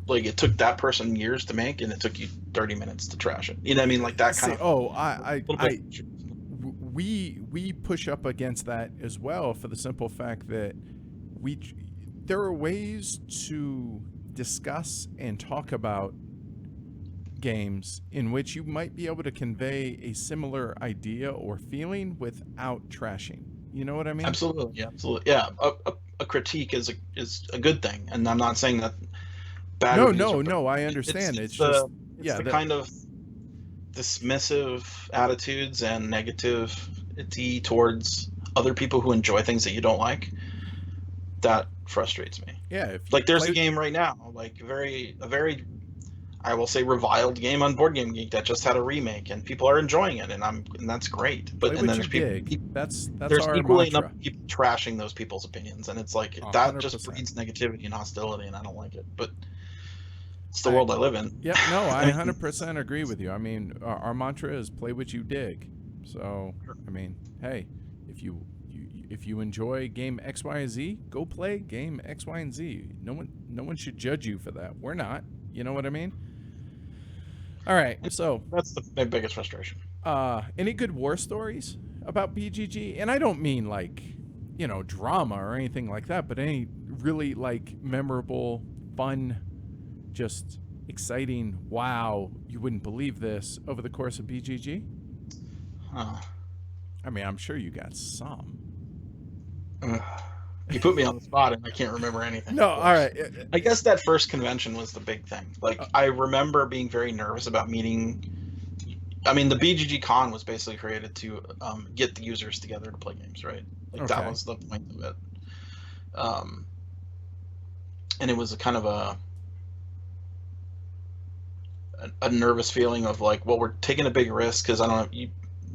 like it took that person years to make, and it took you 30 minutes to trash it. You know what I mean? Like that kind of. Oh, we push up against that as well for the simple fact that there are ways to discuss and talk about games in which you might be able to convey a similar idea or feeling without trashing. You know what I mean? Absolutely, yeah, absolutely, yeah. A critique is a good thing, and I'm not saying that. No, I understand. It's just the kind of dismissive attitudes and negativity towards other people who enjoy things that you don't like. That frustrates me. Yeah, like there's a game right now, like a very I will say, reviled game on BoardGameGeek that just had a remake, and people are enjoying it, and that's great. But Play and what then you there's dig. That's there's our equally enough mantra. people trashing those people's opinions, and it's like that just 100%. breeds negativity and hostility, and I don't like it. But it's the world I live in. Yep. No, I 100% agree with you. I mean, our mantra is play what you dig. So, I mean, hey, if you enjoy game X, Y, and Z, go play game X, Y, and Z. No one should judge you for that. We're not. You know what I mean? All right. So that's my biggest frustration. Any good war stories about BGG? And I don't mean like, drama or anything like that, but any really like memorable, fun, just exciting, wow, you wouldn't believe this over the course of BGG? I mean, I'm sure you got some. You put me on the spot and I can't remember anything. No, all right. I guess that first convention was the big thing. Like, I remember being very nervous about meeting. I mean, the BGG Con was basically created to get the users together to play games, right? Like, that was the point of it. And it was a kind of a nervous feeling of like, well, we're taking a big risk because I don't know,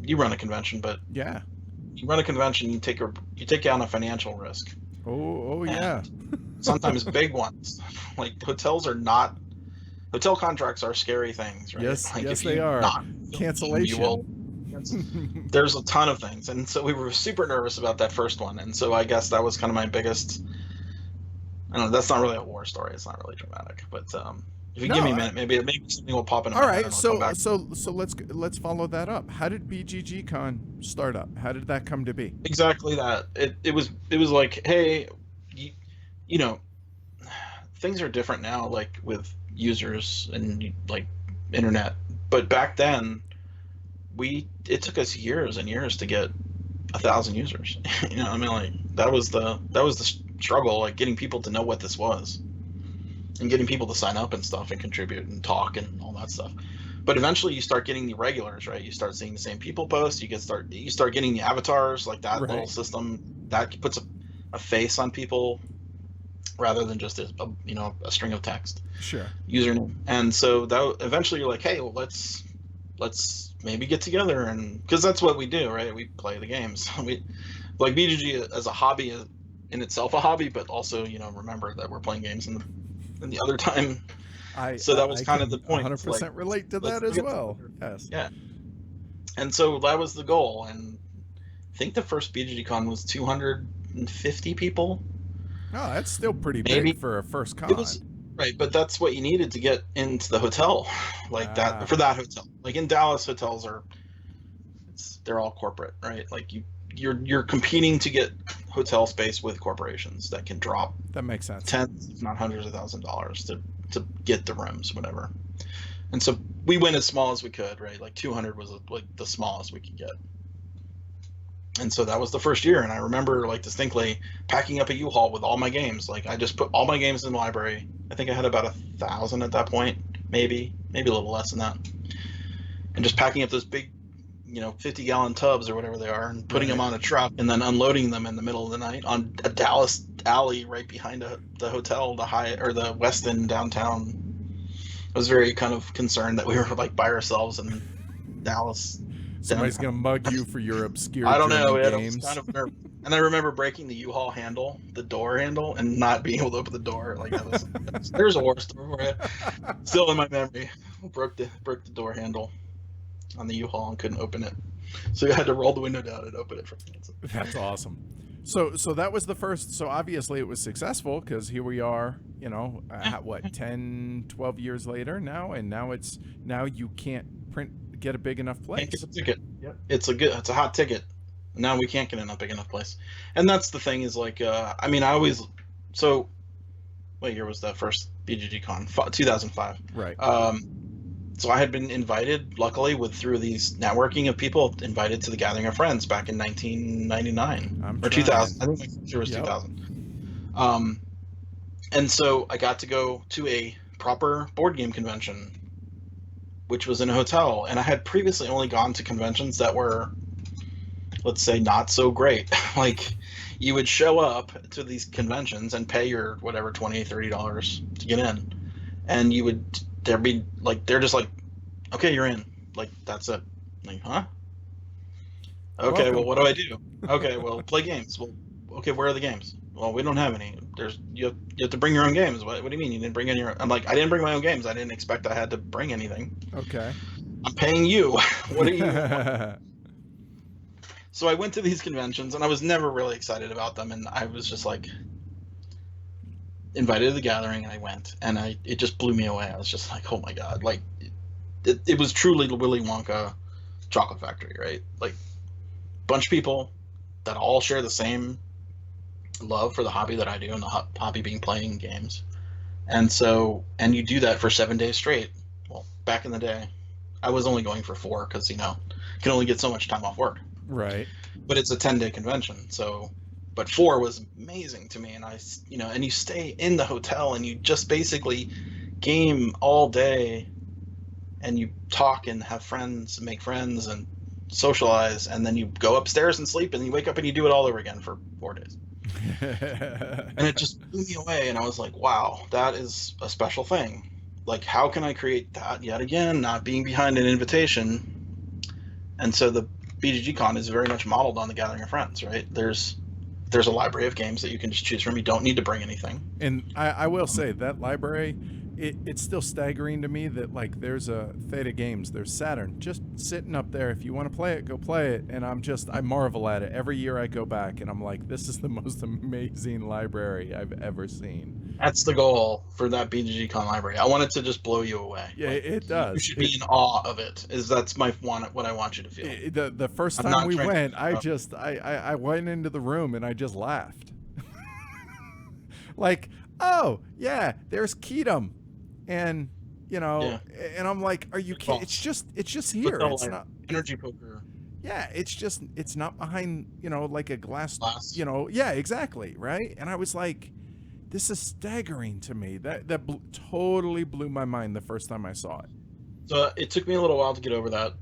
you run a convention, but yeah, you run a convention, you take on a financial risk. Oh yeah. Sometimes big ones. Like hotel contracts are scary things, right? Yes, like yes they are. Cancellation. There's a ton of things, and so we were super nervous about that first one, and so I guess that was kind of my biggest. I don't know. That's not really a war story. It's not really dramatic, but if you give me a minute, maybe something will pop in. All right, so let's follow that up. How did BGG Con start up? How did that come to be? Exactly that. It was like, hey, you know, things are different now, like with users and like internet. But back then, it took us years and years to get 1,000 users. You know, I mean, like that was the struggle, like getting people to know what this was. And getting people to sign up and stuff and contribute and talk and all that stuff. But eventually you start getting the regulars, right? You start seeing the same people post. You start getting the avatars, like that little system that puts a face on people rather than just a string of text. Sure. Username. And so that eventually you're like, hey, well, let's maybe get together, and because that's what we do, right? We play the games. We like BGG as a hobby in itself, a hobby, but also remember that we're playing games in the other time. So that was kind of the point. 100% like, relate to that as well. Yes. Yeah. And so that was the goal. And I think the first BGG Con was 250 people. Oh, that's still pretty big for a first con. It was, right, but that's what you needed to get into the hotel, like that for that hotel. Like in Dallas, hotels they're all corporate, right? Like you're competing to get hotel space with corporations that can drop. That makes sense. Tens, if not hundreds of $1,000s to get the rooms, whatever. And so we went as small as we could, right? Like 200 was like the smallest we could get. And so that was the first year, and I remember like distinctly packing up a U-Haul with all my games. Like I just put all my games in the library. I think I had about 1,000 at that point, maybe a little less than that. And just packing up those big 50-gallon tubs or whatever they are, and putting them on a truck, and then unloading them in the middle of the night on a Dallas alley right behind the hotel, the Hyatt or the Westin downtown. I was very kind of concerned that we were like by ourselves in Dallas. Somebody's gonna mug you for your obscure. I don't know. Games. It was kind of nervous. And I remember breaking the U-Haul handle, the door handle, and not being able to open the door. Like that was there's a war story for you. Still in my memory. Broke the door handle on the U-Haul and couldn't open it, so you had to roll the window down and open it from the inside. That's awesome. So that was the first. So obviously it was successful because here we are, 10, 12 years later now, and now you can't get a big enough place. Can't get a ticket. Yep. It's a hot ticket. Now we can't get in a big enough place, and that's the thing is like what year was that first BGG Con? 2005. Right. So I had been invited, luckily, through these networking of people, invited to the Gathering of Friends back in 1999 or 2000. I think my first year was 2000. And so I got to go to a proper board game convention, which was in a hotel. And I had previously only gone to conventions that were, let's say, not so great. Like, you would show up to these conventions and pay your whatever $20, $30 to get in, and you would they're just like, okay, you're in. Like, that's it. Like, huh? Okay, Welcome. well, what do I do? Okay, well, play games. Well, okay, where are the games? Well, we don't have any. You have to bring your own games. What do you mean you didn't bring any? I'm like, I didn't bring my own games. I didn't expect I had to bring anything. Okay. I'm paying you. What are you? So I went to these conventions, and I was never really excited about them, and I was just like invited to the gathering, and I went, and it just blew me away. I was just like, oh my god, like it was truly Willy Wonka chocolate factory, right? Like, bunch of people that all share the same love for the hobby that I do, and the hobby being playing games. And you do that for 7 days straight. Well, back in the day, I was only going for 4 because, you can only get so much time off work. Right. But it's a 10-day convention, but 4 was amazing to me, and and you stay in the hotel, and you just basically game all day, and you talk and have friends, make friends, and socialize, and then you go upstairs and sleep, and you wake up and you do it all over again for 4 days. And it just blew me away, and I was like, wow, that is a special thing. Like, how can I create that yet again, not being behind an invitation? And so the BGG Con is very much modeled on the Gathering of Friends, right? There's a library of games that you can just choose from. You don't need to bring anything. And I will say that library, it's still staggering to me that, like, there's a Theta Games, there's Saturn just sitting up there. If you want to play it, go play it. And I marvel at it. Every year I go back and I'm like, this is the most amazing library I've ever seen. That's the goal for that BGG Con library. I want it to just blow you away. Yeah, like, it does. You should be in awe of it. That's what I want you to feel. The first time we went, I went into the room and I just laughed. Like, oh yeah, there's Keatum, and and I'm like, are you kidding? It's just here. It's not energy poker. Yeah, it's not behind like a glass. Yeah, exactly, right. And I was like, this is staggering to me. That totally blew my mind the first time I saw it. So it took me a little while to get over that.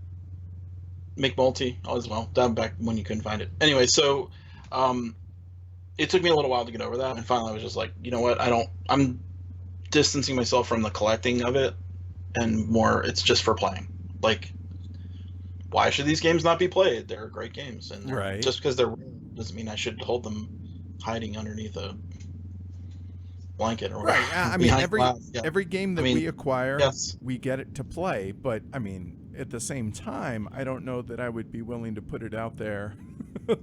Make multi as well. Down back when you couldn't find it. Anyway, so it took me a little while to get over that, and finally I was just like, you know what? I'm distancing myself from the collecting of it, and more it's just for playing. Like, why should these games not be played? They're great games, and right. Just because they're rare doesn't mean I should hold them hiding underneath a blanket or whatever. Right. I mean, every game that we acquire, we get it to play. But I mean, at the same time, I don't know that I would be willing to put it out there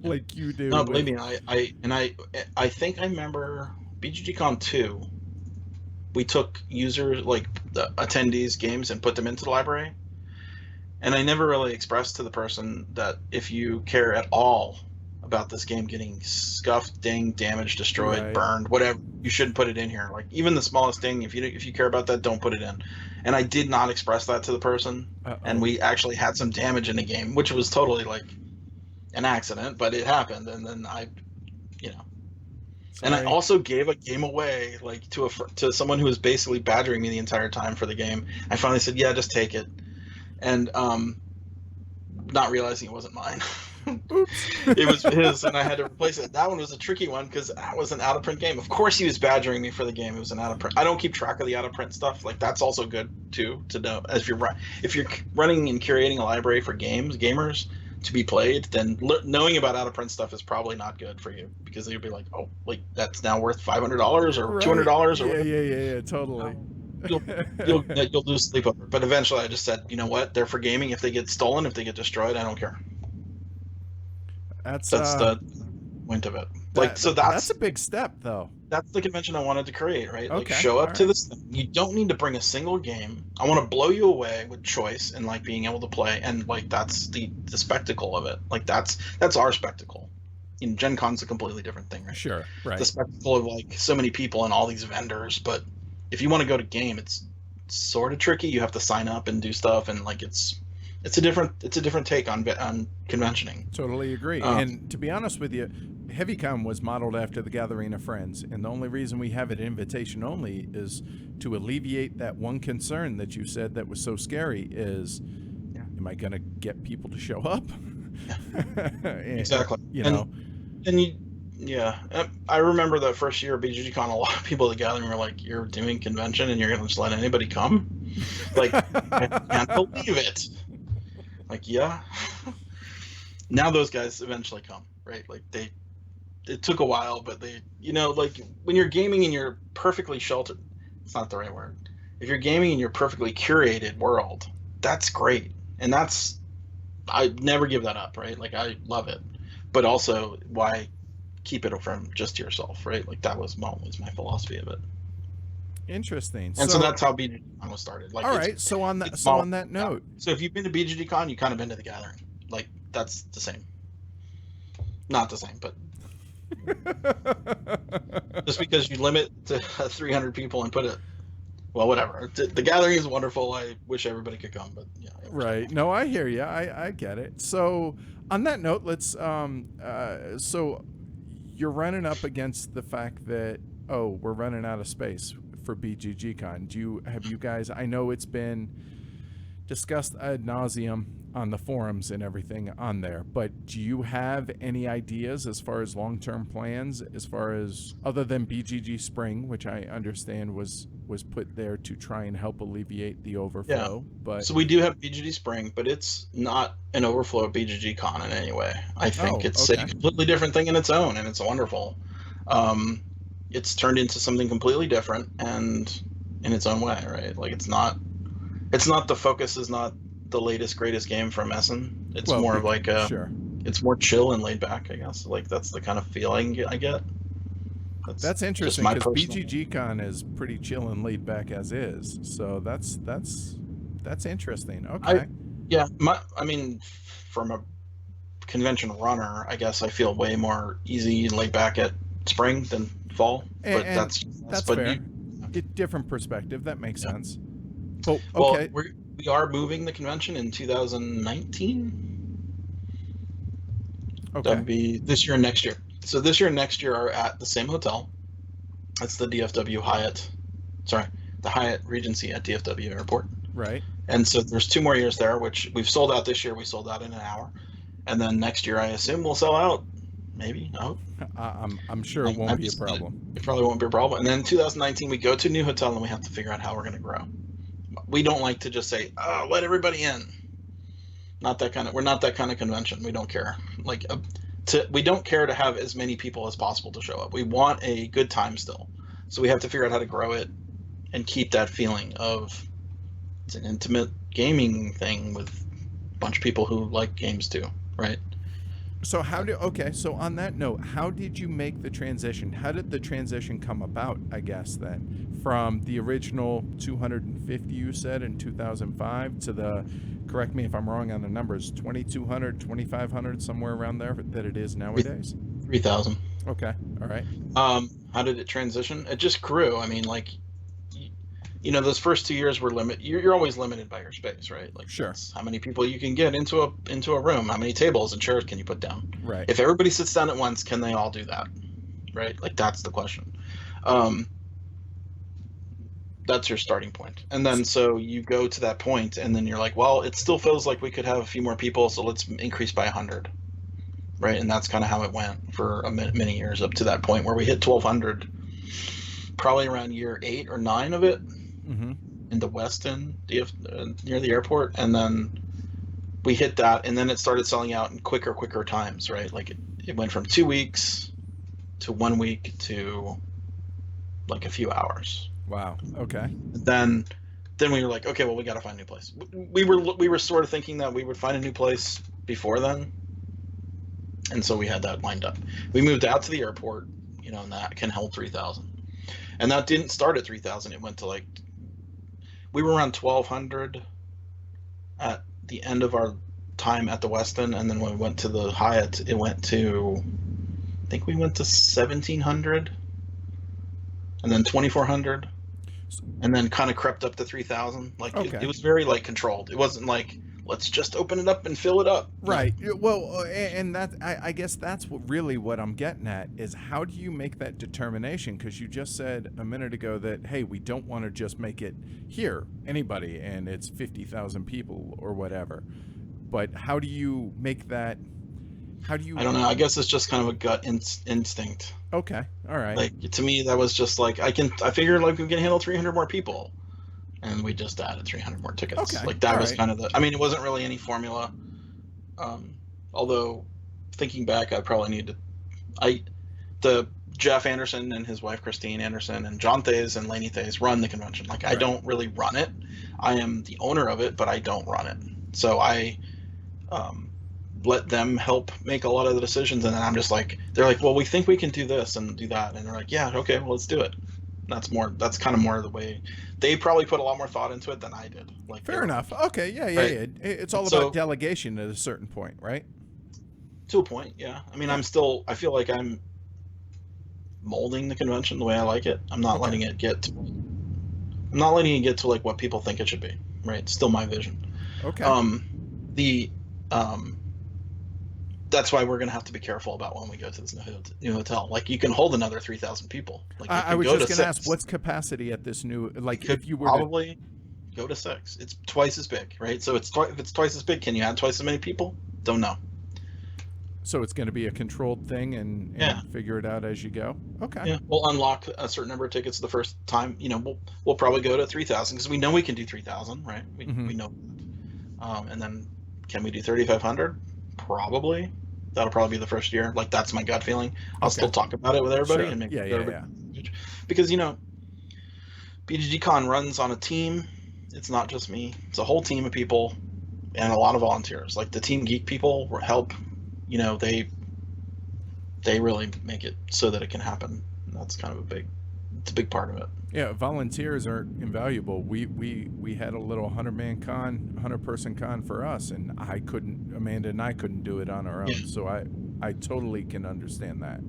like you do. No, believe me, I think I remember BGGCon 2. We took users, like the attendees' games, and put them into the library. And I never really expressed to the person that if you care at all about this game getting scuffed, dinged, damaged, destroyed, burned, whatever, you shouldn't put it in here. Like, even the smallest ding, if you care about that, don't put it in. And I did not express that to the person. And we actually had some damage in the game, which was totally like an accident, but it happened. And then and I also gave a game away, like, to someone who was basically badgering me the entire time for the game. I finally said, yeah, just take it. And not realizing it wasn't mine. It was his, and I had to replace it. That one was a tricky one because that was an out-of-print game. Of course he was badgering me for the game. It was an out-of-print. I don't keep track of the out-of-print stuff. Like, that's also good, too, to know. If you're running and curating a library for gamers to be played, then knowing about out-of-print stuff is probably not good for you, because you'll be like, oh, like, that's now worth $500 or $200 or yeah, totally. You'll lose sleep over it. But eventually I just said, you know what, they're for gaming. If they get stolen, if they get destroyed, I don't care. That's the point of it. That's a big step, though. That's the convention I wanted to create, right? Like, show up to this thing. You don't need to bring a single game. I want to blow you away with choice and, like, being able to play, and, like, that's the spectacle of it. Like, that's our spectacle. Gen Con's a completely different thing, right? Sure, right. The spectacle of, like, so many people and all these vendors, but if you want to go to game, it's sort of tricky. You have to sign up and do stuff, and, like, it's a different take on conventioning. Totally agree. And to be honest with you, HeavyCon was modeled after the Gathering of Friends, and the only reason we have it invitation only is to alleviate that one concern that you said that was so scary is, am I going to get people to show up? Exactly. I remember the first year of BGGCon, a lot of people at the Gathering were like, you're doing convention and you're going to just let anybody come? Like, I can't believe it. Like, yeah. Now those guys eventually come, right? Like, it took a while, but they, like, when you're gaming and you're perfectly sheltered, it's not the right word. If you're gaming in your perfectly curated world, that's great. And I never give that up, right? Like, I love it. But also, why keep it from just to yourself, right? Like, that was always my philosophy of it. Interesting. And so that's how BGGCon was started. Like, all right. So on that note, so if you've been to BGGCon, you kind of been to the gathering. Like, that's the same. Not the same, but just because you limit to 300 people and put it, well, whatever. The gathering is wonderful. I wish everybody could come, but yeah. Right. No, I hear you. I get it. So on that note, let's so you're running up against the fact that we're running out of space for BGGCon. Have you guys, I know it's been discussed ad nauseum on the forums and everything on there, but do you have any ideas as far as long-term plans, as far as other than BGG Spring, which I understand was put there to try and help alleviate the overflow? Yeah. But so we do have BGG Spring, but it's not an overflow of BGGCon in any way. I think it's a completely different thing in its own, and it's wonderful. It's turned into something completely different and in its own way, right? Like, it's not the focus is not the latest greatest game from Essen. It's more of like it's more chill and laid back, I guess. Like, that's the kind of feeling I get. That's interesting, because BGGCon is pretty chill and laid back as is. So that's interesting. Okay. I mean, from a convention runner, I guess I feel way more easy and laid back at spring than fall. But that's fair. Different perspective. That makes sense. Oh, okay. Well, we are moving the convention in 2019. Okay. That'd be this year and next year. So this year and next year are at the same hotel. That's the DFW Hyatt. Sorry, the Hyatt Regency at DFW Airport. Right. And so there's 2 more years there, which we've sold out this year. We sold out in an hour. And then next year, I assume we'll sell out. Maybe. I hope. I'm sure it won't be a problem. It probably won't be a problem. And then in 2019, we go to a new hotel and we have to figure out how we're going to grow. We don't like to just say, let everybody in. We're not that kind of convention. We don't care. Like, we don't care to have as many people as possible to show up. We want a good time still. So we have to figure out how to grow it and keep that feeling of it's an intimate gaming thing with a bunch of people who like games too, right? So so on that note, how did you make the transition? How did the transition come about, I guess, then, from the original 250 you said in 2005 to the, correct me if I'm wrong on the numbers, 2,200, 2,500, somewhere around there that it is nowadays? 3,000. Okay, all right. How did it transition? It just grew. I mean, like, those first 2 years were you're always limited by your space, right? Like, sure. How many people you can get into a room, how many tables and chairs can you put down? Right. If everybody sits down at once, can they all do that? Right? Like, that's the question. That's your starting point. And then so you go to that point and then you're like, well, it still feels like we could have a few more people, so let's increase by 100. Right? And that's kind of how it went for many years up to that point where we hit 1,200 probably around year 8 or 9 of it. Mm-hmm. In the West End, near the airport, and then we hit that, and then it started selling out in quicker times, right? Like, it went from 2 weeks to 1 week to like a few hours. Wow. Okay. Then we were like, okay, well, we got to find a new place. We were sort of thinking that we would find a new place before then, and so we had that lined up. We moved out to the airport, and that can hold 3,000, and that didn't start at 3,000. It went to we were around 1,200 at the end of our time at the Westin, and then when we went to the Hyatt, it went to, I think we went to 1,700, and then 2,400, and then kind of crept up to 3,000. Like, it was very controlled. It wasn't like, let's just open it up and fill it up. Right. Well, and that I guess that's what I'm getting at is, how do you make that determination? Because you just said a minute ago that, hey, we don't want to just make it here, anybody, and it's 50,000 people or whatever. But how do you make that? I don't know. I guess it's just kind of a gut instinct. Okay. All right. Like, to me, that was just like, I figured we can handle 300 more people. and we just added 300 more tickets. Okay. Like that All was right. kind of the. I mean, it wasn't really any formula. Although thinking back, I probably need to. The Jeff Anderson and his wife Christine Anderson and John Thays and Lainey Thays run the convention. Like I don't really run it. I am the owner of it, but I don't run it. So I let them help make a lot of the decisions, and then I'm just like, they're like, well, we think we can do this and do that, and they're like, yeah, okay, well, let's do it. That's kind of more the way they probably put a lot more thought into it than I did. Like Fair enough. Okay, yeah. It's all about delegation at a certain point, right? To a point, yeah. I mean, I feel like I'm molding the convention the way I like it. I'm not letting it get to like what people think it should be, right? It's still my vision. Okay. That's why we're going to have to be careful about when we go to this new hotel. Like, you can hold another 3,000 people. Like, I was just going to ask, what's capacity at this new, like, if you were probably go to 6. It's twice as big, right? So if it's twice as big, can you add twice as many people? Don't know. So it's going to be a controlled thing and figure it out as you go? Okay. Yeah, we'll unlock a certain number of tickets the first time. You know, we'll probably go to 3,000 because we know we can do 3,000, right? We know that. And then can we do 3,500? Probably. That'll probably be the first year. Like, that's my gut feeling. I'll still talk about it with everybody and make everybody. Because, you know, BGG Con runs on a team. It's not just me. It's a whole team of people and a lot of volunteers. Like, the Team Geek people help. You know, they really make it so that it can happen. And that's kind of a big part of it. Yeah, volunteers are invaluable. We had a little 100-person con for us, and Amanda and I couldn't do it on our own. Yeah. So I totally can understand that.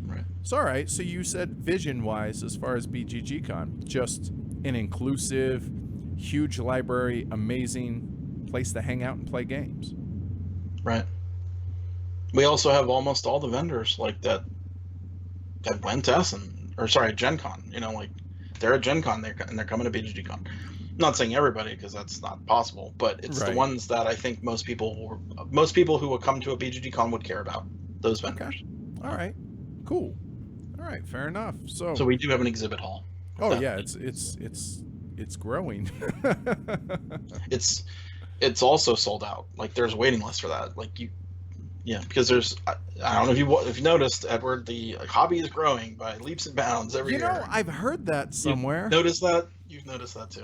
Right. So all right, so you said vision-wise, as far as BGG Con, just an inclusive, huge library, amazing place to hang out and play games. Right. We also have almost all the vendors like that went to Gen Con. You know, like, they're at Gen Con and they're coming to BGG Con. I'm not saying everybody, because that's not possible, but it's the ones that I think most people who would come to a BGG Con would care about, those vendors. Okay. All right. Cool. All right. Fair enough. So we do have an exhibit hall. Oh yeah, it's growing. It's also sold out. Like, there's a waiting list for that. Like, because there's, I don't know if you noticed, Edward, the hobby is growing by leaps and bounds every year. You know, I've heard that somewhere. You've noticed that too.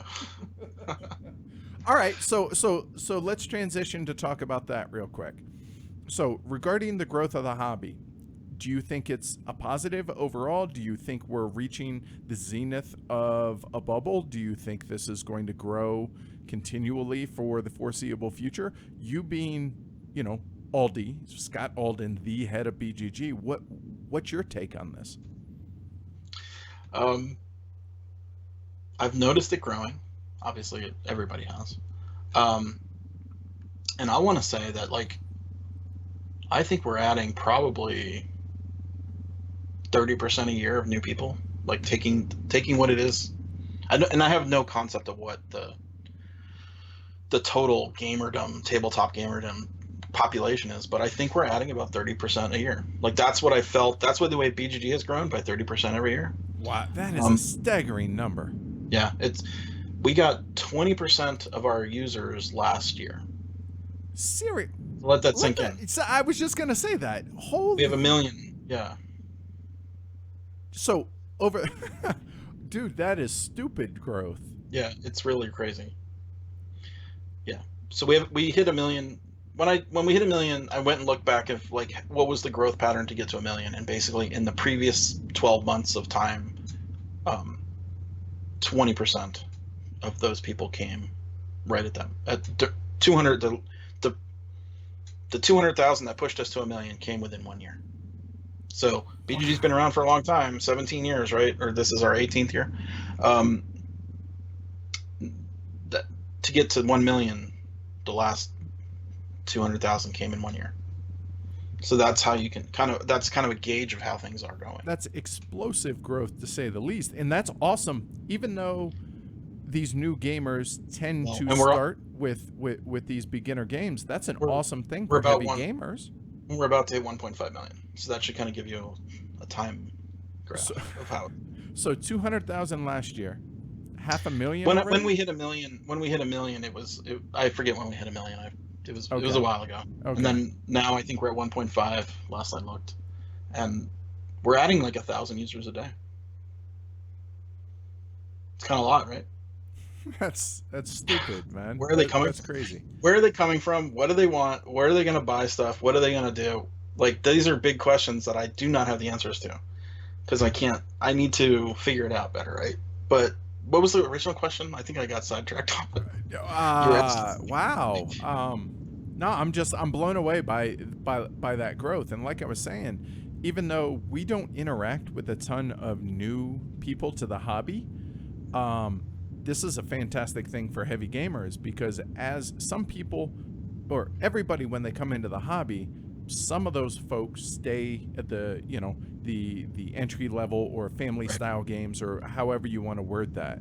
All right, so let's transition to talk about that real quick. So, regarding the growth of the hobby, do you think it's a positive overall? Do you think we're reaching the zenith of a bubble? Do you think this is going to grow continually for the foreseeable future? You being, you know, Aldie, Scott Alden, the head of BGG, what's your take on this? I've noticed it growing. Obviously, everybody has. And I want to say that, like, I think we're adding probably 30% a year of new people, like taking what it is. And I have no concept of what the total tabletop gamerdom population is, but I think we're adding about 30% a year. Like, that's what I felt. That's what the way BGG has grown, by 30% every year. Wow, that is a staggering number. Yeah, we got 20% of our users last year. Serious? Let that sink in. So I was just gonna say that. We have 1 million. Yeah. So dude, that is stupid growth. Yeah, it's really crazy. Yeah. So we hit 1 million. When we hit 1 million, I went and looked back at, like, what was the growth pattern to get to 1 million, and basically in the previous 12 months of time, 20% of those people came right at that. At 200, the 200,000 that pushed us to 1 million came within 1 year. So BGG's been around for a long time, 17 years, right? Or this is our 18th year. To get to 1 million, the last 200,000 came in 1 year. So that's how you can that's kind of a gauge of how things are going. That's explosive growth, to say the least, and that's awesome. Even though these new gamers tend to start with these beginner games, that's an awesome thing for heavy gamers. We're about to hit 1.5 million, so that should kind of give you a time graph of how. So 200,000 last year. 500,000 When already? we hit a million, I forget when we hit a million. It was Okay. a while ago. Okay. And then now I think we're at 1.5 last I looked. And we're adding like 1,000 users a day. It's kind of a lot, right? That's stupid, man. Where are they coming That's crazy. Where are they coming from? What do they want? Where are they going to buy stuff? What are they going to do? Like, these are big questions that I do not have the answers to, because I need to figure it out better, right? But what was the original question? I think I got sidetracked on it. Wow. No, I'm blown away by that growth. And like I was saying, even though we don't interact with a ton of new people to the hobby, this is a fantastic thing for heavy gamers, because as some people, or everybody, when they come into the hobby, some of those folks stay at the, you know, the entry level or family style games, or however you want to word that.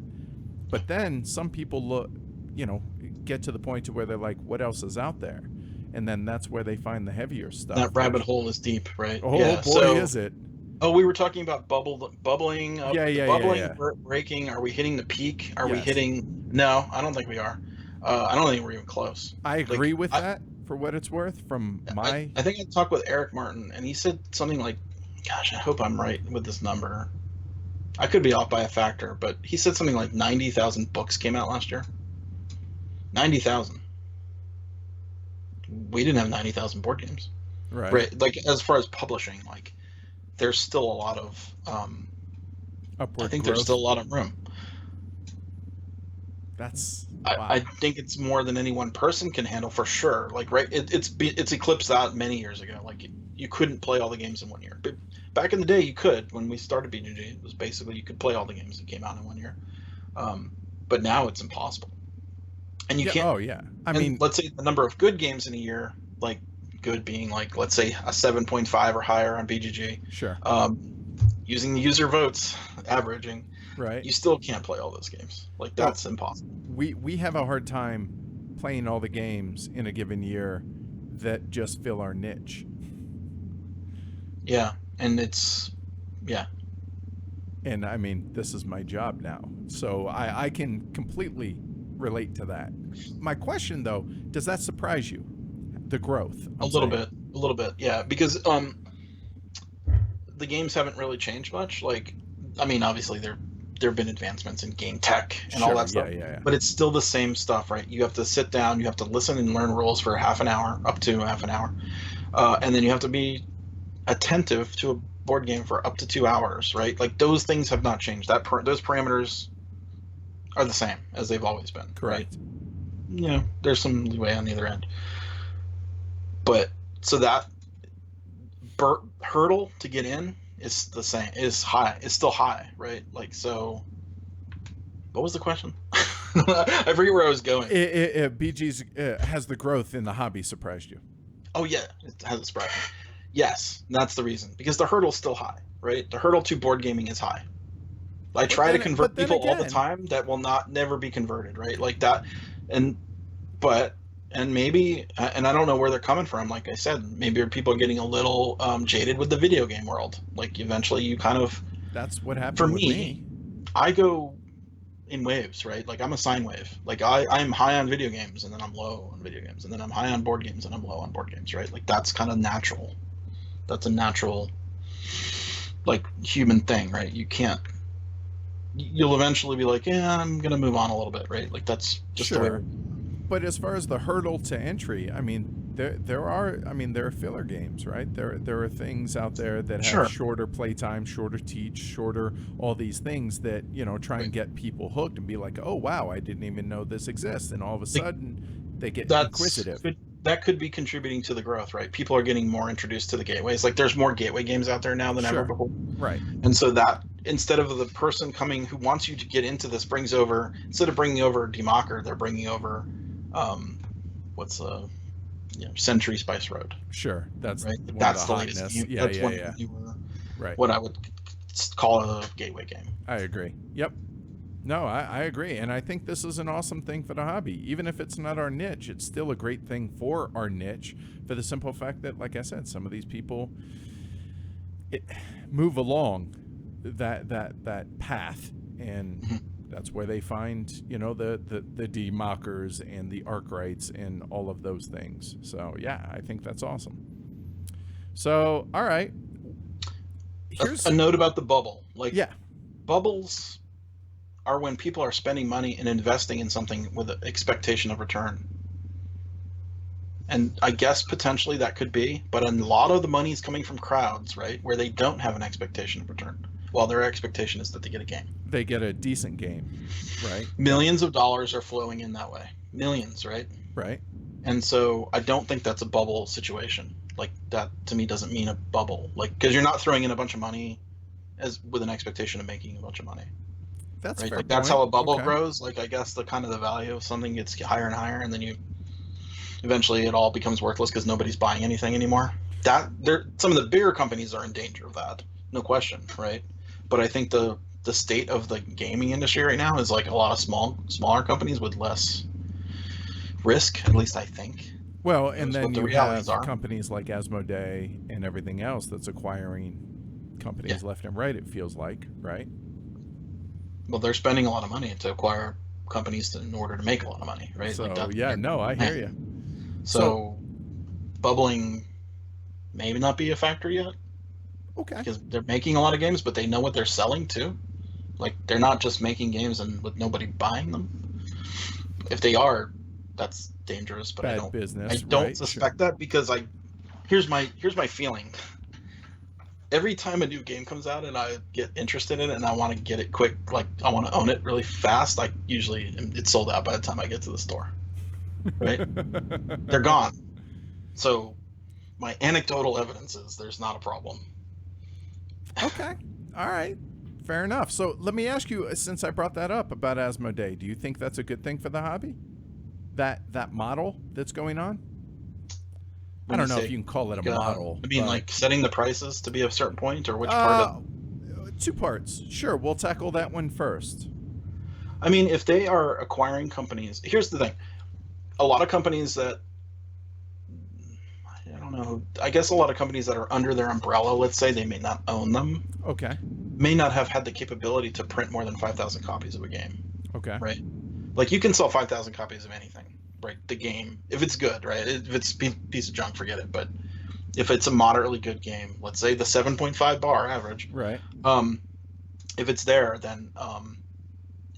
But then some people get to the point to where they're like, what else is out there? And then that's where they find the heavier stuff. That rabbit hole is deep, right? Oh, yeah, boy, is it. Oh, we were talking about bubbling. Yeah. Breaking. Are we hitting the peak? Are we hitting? No, I don't think we are. I don't think we're even close. I agree with that, for what it's worth. I think I talked with Eric Martin, and he said something like, gosh, I hope I'm right with this number. I could be off by a factor, but he said something like 90,000 books came out last year. 90,000. We didn't have 90,000 board games. Right. Like, as far as publishing, like, there's still a lot of upward I think growth. There's still a lot of room. Wow. I think it's more than any one person can handle, for sure. Like, right, it's eclipsed that many years ago. Like, you couldn't play all the games in 1 year. But back in the day, you could. When we started BGG, it was basically you could play all the games that came out in 1 year. But now it's impossible. And you can't. Oh yeah. I mean, let's say the number of good games in a year, like good being like, let's say a 7.5 or higher on BGG. Sure. Using the user votes, averaging. Right. You still can't play all those games. Like, that's impossible. We have a hard time playing all the games in a given year that just fill our niche. Yeah, and And I mean, this is my job now, so I can completely relate to that. My question, though, does that surprise you? The growth? A little bit, yeah, because the games haven't really changed much. Like, I mean, obviously there have been advancements in game tech and all that stuff. Yeah. But it's still the same stuff, right? You have to sit down, you have to listen and learn rules for half an hour, up to half an hour, and then you have to be attentive to a board game for up to 2 hours, right? Like, those things have not changed. Those parameters are the same as they've always been. Correct. Right? You know, there's some leeway on the other end, but so that hurdle to get in is the same. Is still high, right? Like, so. What was the question? I forget where I was going. BG's has the growth in the hobby surprised you? Oh yeah, it has surprised me. Yes, that's the reason, because the hurdle's still high, right? The hurdle to board gaming is high. I try to convert people all the time that will never be converted, right? Like that, and maybe, and I don't know where they're coming from. Like I said, maybe people are getting a little jaded with the video game world. Like, eventually you kind of. That's what happened for with me. I go in waves, right? Like, I'm a sine wave. Like, I'm high on video games, and then I'm low on video games, and then I'm high on board games, and I'm low on board games, right? Like, that's kind of natural. That's a natural, like, human thing, right? You'll eventually be like, yeah, I'm gonna move on a little bit, right? Like, that's just the way. But as far as the hurdle to entry, I mean, there are filler games, right? There are things out there that have shorter playtime, shorter teach, shorter all these things that, you know, try and get people hooked and be like, oh wow, I didn't even know this exists, and all of a sudden they get inquisitive. That could be contributing to the growth, right? People are getting more introduced to the gateways. Like, there's more gateway games out there now than ever before. Right. And so that, instead of the person coming who wants you to get into this, instead of bringing over Democker, they're bringing over, Century Spice Road. Sure. That's right. That's the latest game. Yeah, that's one of the newer, right. What I would call a gateway game. I agree. Yep. No, I agree. And I think this is an awesome thing for the hobby. Even if it's not our niche, it's still a great thing for our niche, for the simple fact that, like I said, some of these people move along that path, and That's where they find, the demockers and the Arkwrights and all of those things. So yeah, I think that's awesome. So all right, here's a note about the bubble. Yeah, bubbles are when people are spending money and investing in something with an expectation of return. And I guess potentially that could be, but a lot of the money is coming from crowds, right, where they don't have an expectation of return. Well, their expectation is that they get a game. They get a decent game, right? Millions of dollars are flowing in that way. Millions, right? Right. And so I don't think that's a bubble situation. Like, that to me doesn't mean a bubble. Like, because you're not throwing in a bunch of money with an expectation of making a bunch of money. That's right? fair. Like, that's how a bubble grows. Like, I guess the value of something gets higher and higher, and then eventually it all becomes worthless because nobody's buying anything anymore. Some of the bigger companies are in danger of that, no question, right? But I think the state of the gaming industry right now is like a lot of smaller companies with less risk, at least I think. Well, and then you have companies like Asmodee and everything else that's acquiring companies left and right, it feels like, right? Well, they're spending a lot of money to acquire companies in order to make a lot of money, right? So, I hear you. So bubbling may not be a factor yet. Okay. Because they're making a lot of games, but they know what they're selling too. Like, they're not just making games and with nobody buying them. If they are, that's dangerous. But I don't suspect that, because here's my feeling. Every time a new game comes out and I get interested in it and I want to get it quick, like I want to own it really fast, it's sold out by the time I get to the store. Right? They're gone. So my anecdotal evidence is there's not a problem. Okay. All right. Fair enough. So let me ask you, since I brought that up about Asmodee, do you think that's a good thing for the hobby? That model that's going on? I don't know if you can call it a model. I mean, like setting the prices to be a certain point, or which part of... Two parts. Sure, we'll tackle that one first. I mean, if they are acquiring companies... Here's the thing. A lot of companies that... I don't know. I guess a lot of companies that are under their umbrella, let's say, they may not own them. Okay. May not have had the capability to print more than 5,000 copies of a game. Okay. Right? Like, you can sell 5,000 copies of anything. Right, the game, if it's good, right? If it's a piece of junk, forget it. But if it's a moderately good game, let's say the 7.5 bar average, right? If it's there, then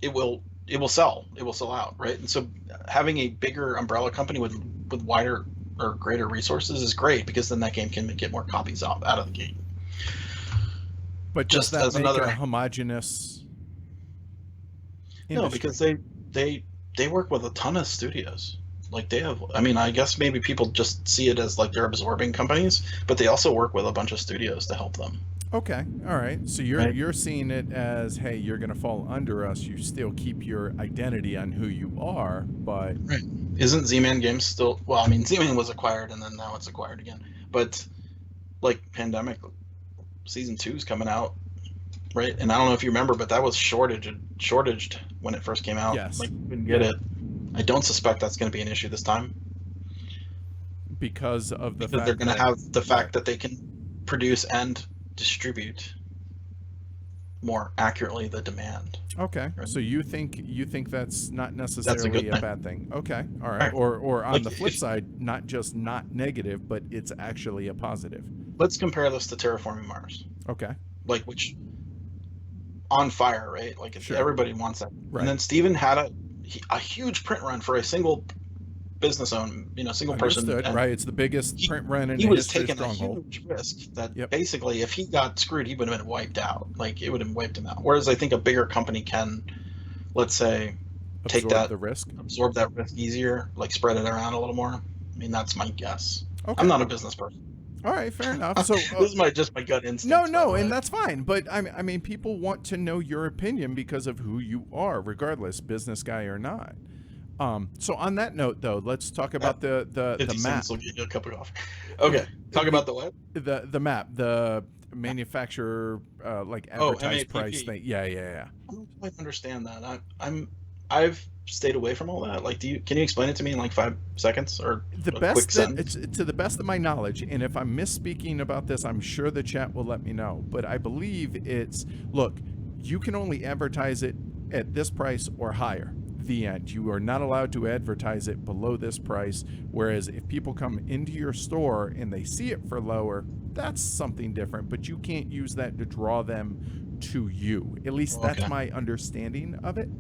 it will sell. It will sell out, right? And so having a bigger umbrella company with wider or greater resources is great, because then that game can get more copies out of the gate. But just that make a homogenous industry? No, because they work with a ton of studios. Like, they have, I mean, I guess maybe people just see it as like they're absorbing companies, but they also work with a bunch of studios to help them. Okay. All right. So you're seeing it as, hey, you're going to fall under us. You still keep your identity on who you are, but... Right. Isn't Z-Man Games still... Well, I mean, Z-Man was acquired, and then now it's acquired again. But, like, Pandemic Season 2 is coming out, right? And I don't know if you remember, but that was shortaged when it first came out. Yes. Like, you couldn't get it. I don't suspect that's going to be an issue this time. Because they're going to have the fact that they can produce and distribute more accurately the demand. Okay. Right? So you think that's not necessarily a bad thing. Okay. All right. Or on the flip side, not just not negative, but it's actually a positive. Let's compare this to Terraforming Mars. Okay. Like, which on fire, right? Like, everybody wants that. Right. And then Steven had a huge print run for a single business single person. Right. It's the biggest print run in the history. He was taking a huge risk that basically, if he got screwed, he would have been wiped out. Like, it would have wiped him out. Whereas I think a bigger company can, let's say, absorb that risk easier, like spread it around a little more. I mean, that's my guess. Okay. I'm not a business person. All right, fair enough. So this is just my gut instinct. No, and that's fine. But I mean, people want to know your opinion because of who you are, regardless, business guy or not. So on that note, though, let's talk about the map. Will get you a cup of coffee. Okay, talk about the what? The map, the manufacturer advertised price thing. Yeah. I don't quite understand that. I've stayed away from all that. Like, can you explain it to me in like 5 seconds or quick sentence? To the best of my knowledge, and if I'm misspeaking about this, I'm sure the chat will let me know. But I believe look, you can only advertise it at this price or higher. The end. You are not allowed to advertise it below this price, whereas if people come into your store and they see it for lower, that's something different, but you can't use that to draw them to you. At least that's my understanding of it.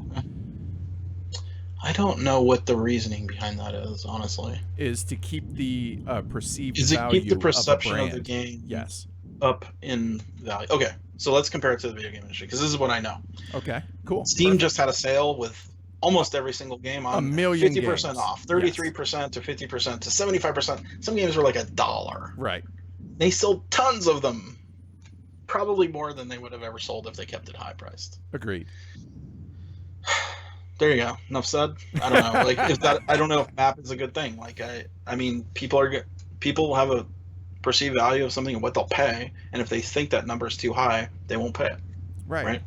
I don't know what the reasoning behind that is, honestly. Is to keep the perceived value value keep the perception of a brand. of the game yes. up in value. Okay, so let's compare it to the video game industry, because this is what I know. Okay, cool. Steam Perfect. just had a sale with almost every single game on 1,000,000 50% games. off, 33% to 50% to 75%. Some games were like $1. Right. They sold tons of them. Probably more than they would have ever sold if they kept it high priced. Agreed. There you go. Enough said. I don't know. Like, if that, I don't know if map is a good thing. Like, I mean, people have a perceived value of something and what they'll pay, and if they think that number is too high, they won't pay it. Right.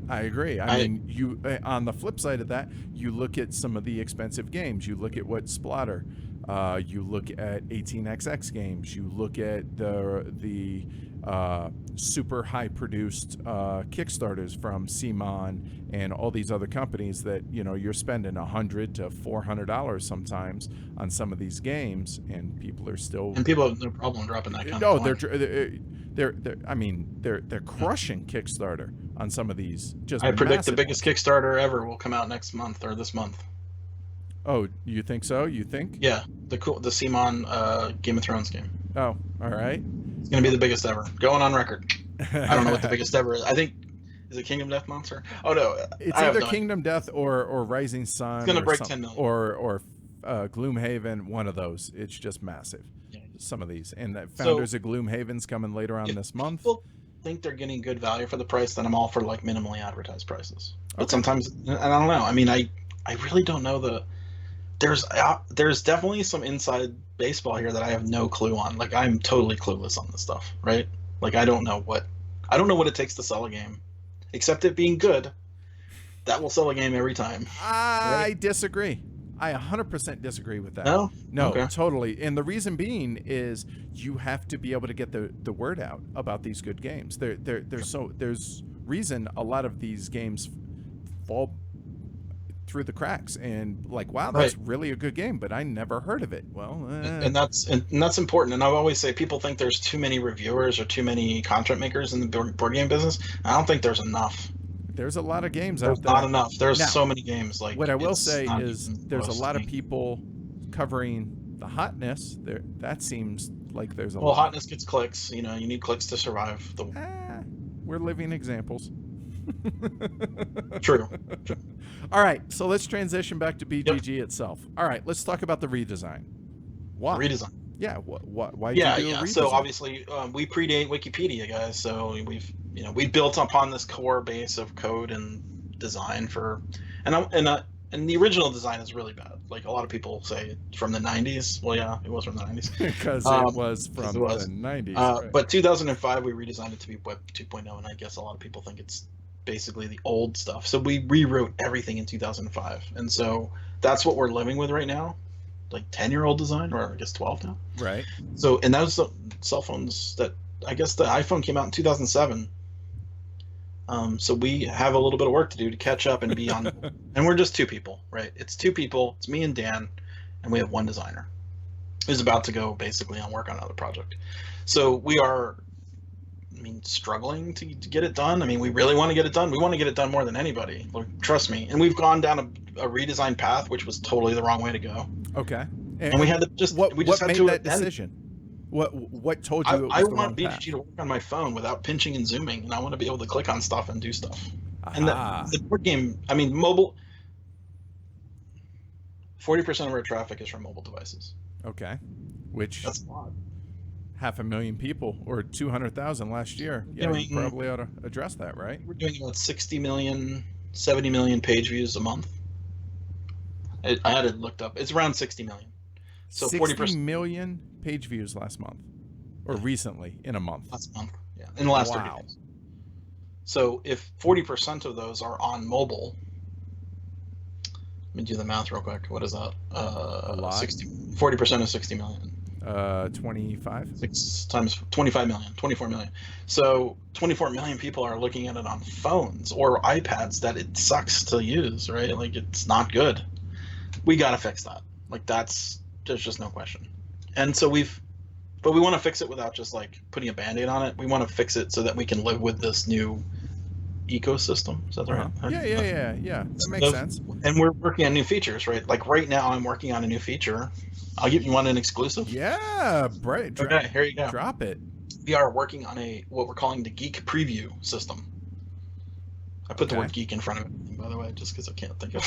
I agree. I mean, you on the flip side of that, you look at some of the expensive games. You look at what Splatter. You look at 18xx games. You look at the super high produced Kickstarters from CMON and all these other companies that you're spending $100 to $400 sometimes on some of these games, and people are still people have no problem dropping that kind of they're crushing Kickstarter on some of these. I predict the biggest Kickstarter ever will come out next month or this month. Oh, you think so? You think? Yeah, the CMON Game of Thrones game. Oh, all right. It's going to be the biggest ever. Going on record. I don't know what the biggest ever is. I think, is it Kingdom Death Monster? Oh, no. It's either Kingdom Death or Rising Sun. It's going to break 10 million. Or Gloomhaven, one of those. It's just massive. Yeah. Some of these. And the Founders of Gloomhaven's coming later on this month. People think they're getting good value for the price, then I'm all for like minimally advertised prices. But sometimes, and I don't know. I mean, I really don't know there's definitely some inside baseball here that I have no clue on. Like, I'm totally clueless on this stuff, right? Like, I don't know what it takes to sell a game, except it being good. That will sell a game every time. I disagree. I 100% disagree with that. No, okay. Totally. And the reason being is you have to be able to get the word out about these good games. There's reason a lot of these games fall through the cracks, and like, wow, that's really a good game, but I never heard of it. Well, and that's important. And I always say people think there's too many reviewers or too many content makers in the board game business. I don't think there's enough. There's a lot of games out there. Not enough. There's so many games. Like, what I will say is there's a lot of people covering the hotness. That seems like there's a lot. Well, hotness gets clicks. You need clicks to survive. We're living examples. True. All right, so let's transition back to BGG itself. All right, let's talk about the redesign. Why? Redesign. Yeah. Why did you do a redesign? So obviously, we predate Wikipedia, guys. So we built upon this core base of code and design and the original design is really bad. Like, a lot of people say from the 90s. Well, yeah, it was from the 90s. Because it was from the 90s. Right. But 2005, we redesigned it to be Web 2.0, and I guess a lot of people think it's basically the old stuff. So we rewrote everything in 2005. And so that's what we're living with right now. Like 10-year-old design, or I guess 12 now. Right. So, and that was the cell phones that, I guess the iPhone came out in 2007. So we have a little bit of work to do to catch up and be on, and we're just two people, right? It's two people. It's me and Dan, and we have one designer who's about to go basically on work on another project. So we are, struggling to get it done. We really want to get it done. We want to get it done more than anybody. Like, trust me. And we've gone down a redesign path, which was totally the wrong way to go. Okay. And we had to just, what made that decision? What told you? I want BGG to work on my phone without pinching and zooming, and I want to be able to click on stuff and do stuff. And the board game, mobile. 40% of our traffic is from mobile devices. Okay, which that's a lot. 500,000 people, or 200,000 last year. Yeah, you probably ought to address that, right? We're doing about 60 million, 70 million page views a month. I had it looked up. It's around 60 million. So 60 million page views last month, or recently in a month. Last month, yeah, in the last 30 days. So if 40% of those are on mobile, let me do the math real quick. What is that? A lot. 40% of 60 million. 25. 6 times 25 million, 24 million. So 24 million people are looking at it on phones or iPads that it sucks to use, right? Like, it's not good. We got to fix that. Like, there's just no question. And so but we want to fix it without just like putting a Band-Aid on it. We want to fix it so that we can live with this new ecosystem. Is that right? Yeah. That makes sense. And we're working on new features, right? Like right now, I'm working on a new feature. You want an exclusive? Yeah, right. Okay, here you go. Drop it. We are working on what we're calling the Geek preview system. I put the word geek in front of it, by the way, just because I can't think of.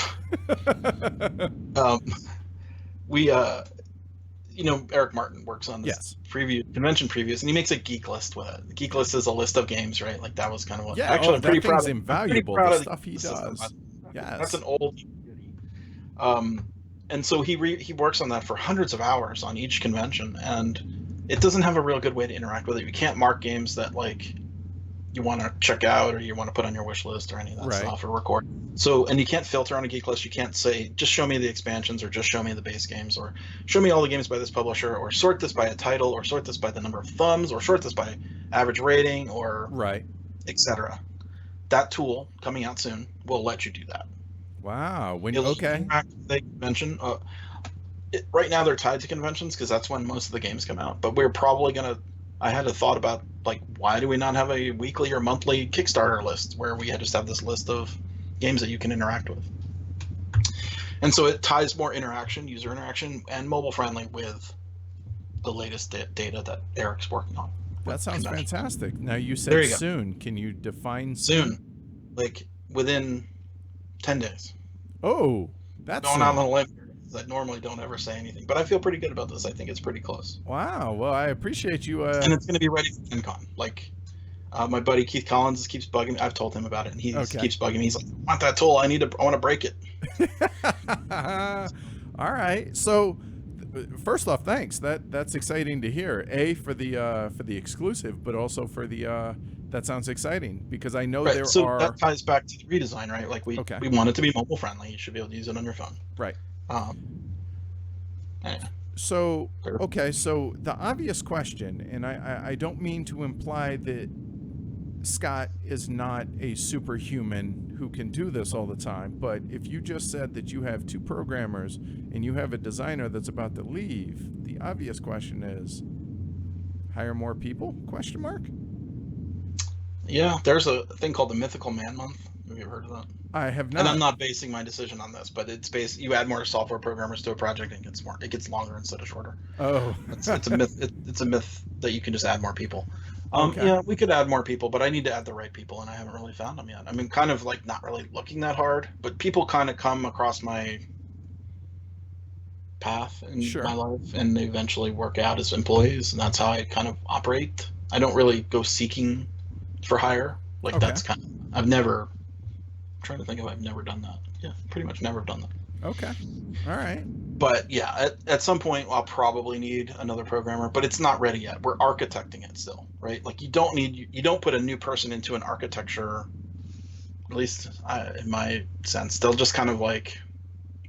Eric Martin works on this convention previews, and he makes a geek list with it. The geek list is a list of games, right? Like, that was kind of what. Yeah, actually, I'm pretty proud. Invaluable. I'm pretty proud the stuff he does. Yeah, that's an old. And so he works on that for hundreds of hours on each convention, and it doesn't have a real good way to interact with it. You can't mark games that like you want to check out or you want to put on your wish list or any of that stuff or record. So, and you can't filter on a geek list. You can't say just show me the expansions or just show me the base games or show me all the games by this publisher or sort this by a title or sort this by the number of thumbs or sort this by average rating or etc. That tool coming out soon will let you do that. Wow. They mention right now they're tied to conventions because that's when most of the games come out. But we're probably gonna. I had a thought about like, why do we not have a weekly or monthly Kickstarter list where we just have this list of games that you can interact with? And so it ties more user interaction, and mobile friendly with the latest data that Eric's working on. That sounds fantastic. Now you said soon. Can you define soon? Like within 10 days. Oh, that's going out on a limb. I normally don't ever say anything, but I feel pretty good about this. I think it's pretty close. Wow. Well, I appreciate you. And it's going to be ready for FinCon. Like, my buddy Keith Collins keeps bugging me. I've told him about it, and he keeps bugging me. He's like, I want that tool. I want to break it. All right. So, first off, thanks. That's exciting to hear. For the exclusive, but also for the that sounds exciting because I know there are. That ties back to the redesign, right? Like we want it to be mobile friendly. You should be able to use it on your phone. Right. Anyway. So the obvious question, and I don't mean to imply that Scott is not a superhuman who can do this all the time, but if you just said that you have 2 programmers and you have a designer that's about to leave, the obvious question is, hire more people? ? Yeah, there's a thing called the Mythical Man Month. Have you ever heard of that? I have not. And I'm not basing my decision on this, but it's based. You add more software programmers to a project, and it gets longer instead of shorter. Oh, it's a myth. It's a myth that you can just add more people. Yeah, we could add more people, but I need to add the right people, and I haven't really found them yet. I mean, kind of like not really looking that hard, but people kind of come across my path in my life, and they eventually work out as employees, and that's how I kind of operate. I don't really go seeking for hire. Like that's kind of I'm trying to think if I've never done that. Yeah, pretty much never done that. Okay. All right. But yeah, at some point I'll probably need another programmer, but it's not ready yet. We're architecting it still, right? Like you don't put a new person into an architecture, at least in my sense. They'll just kind of like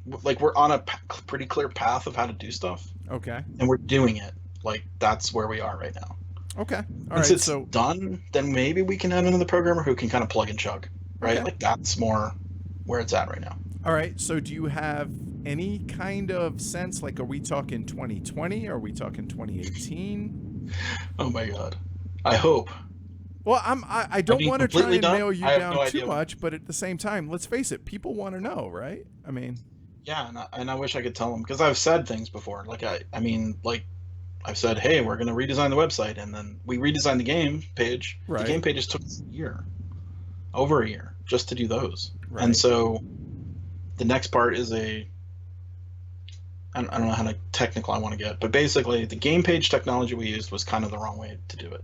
we're on a pretty clear path of how to do stuff. Okay. And we're doing it. Like that's where we are right now. Okay. All Once right. it's done, then maybe we can add another programmer who can kind of plug and chug. Right? Okay. Like that's more where it's at right now. All right. So do you have any kind of sense? Like, are we talking 2020? Are we talking 2018? Oh my God. I hope. Well, I don't want to try and nail you down too much, but at the same time, let's face it, people want to know, right? I mean. Yeah, and I wish I could tell them because I've said things before. Like I mean, like I've said, hey, we're going to redesign the website, and then we redesigned the game page. Right. The game pages took a year. Over a year just to do those. Right. And so the next part is I don't know how technical I want to get, but basically the game page technology we used was kind of the wrong way to do it.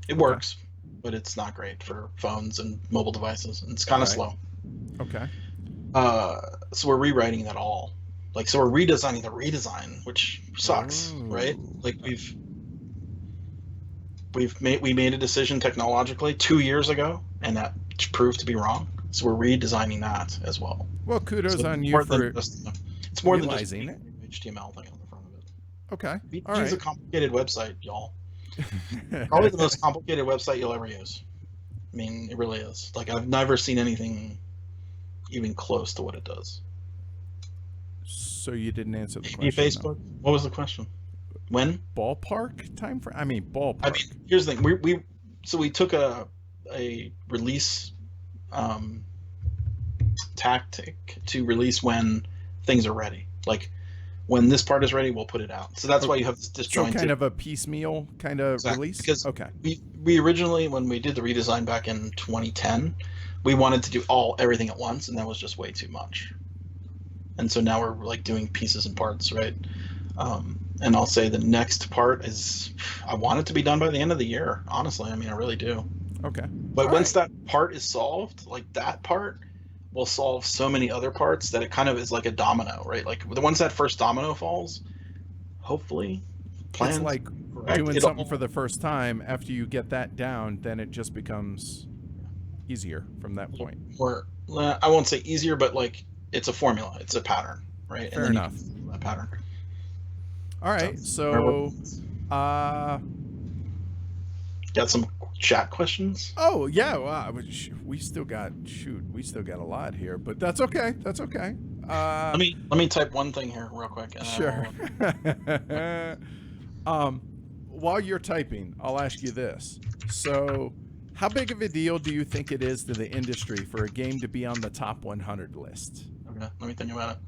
It works, but it's not great for phones and mobile devices, and it's kind of slow. Okay. So we're rewriting that all. So we're redesigning the redesign, which sucks, right? Like we made a decision technologically 2 years ago, and that proved to be wrong. So we're redesigning that as well. Well, kudos on you for it's more than just realizing it. HTML thing on the front of it. Okay. BGG All is a right. complicated website, y'all. Probably the most complicated website you'll ever use. I mean, it really is. Like, I've never seen anything even close to what it does. So you didn't answer the Maybe question. Facebook? No. What was the question? When? Ballpark time frame? I mean, ballpark. I mean, here's the thing. We took a release tactic to release when things are ready. Like, when this part is ready, we'll put it out. So that's why you have this disjointed. So kind of a piecemeal kind of release? Because okay. we originally, when we did the redesign back in 2010, we wanted to do everything at once, and that was just way too much. And so now we're like doing pieces and parts, right? And I'll say the next part is, I want it to be done by the end of the year. Honestly, I mean, I really do. Okay. But once that part is solved, like that part will solve so many other parts that it kind of is like a domino, right? Like once that first domino falls, hopefully, it's like doing something for the first time. After you get that down, then it just becomes easier from that point. Or I won't say easier, but like it's a formula, it's a pattern, right? Fair enough. That pattern. All right, so got some chat questions. Oh yeah, well, we still got a lot here, but that's okay. That's okay. Let me type one thing here real quick. Sure. While you're typing, I'll ask you this. So, how big of a deal do you think it is to the industry for a game to be on the top 100 list? Okay, let me think about it.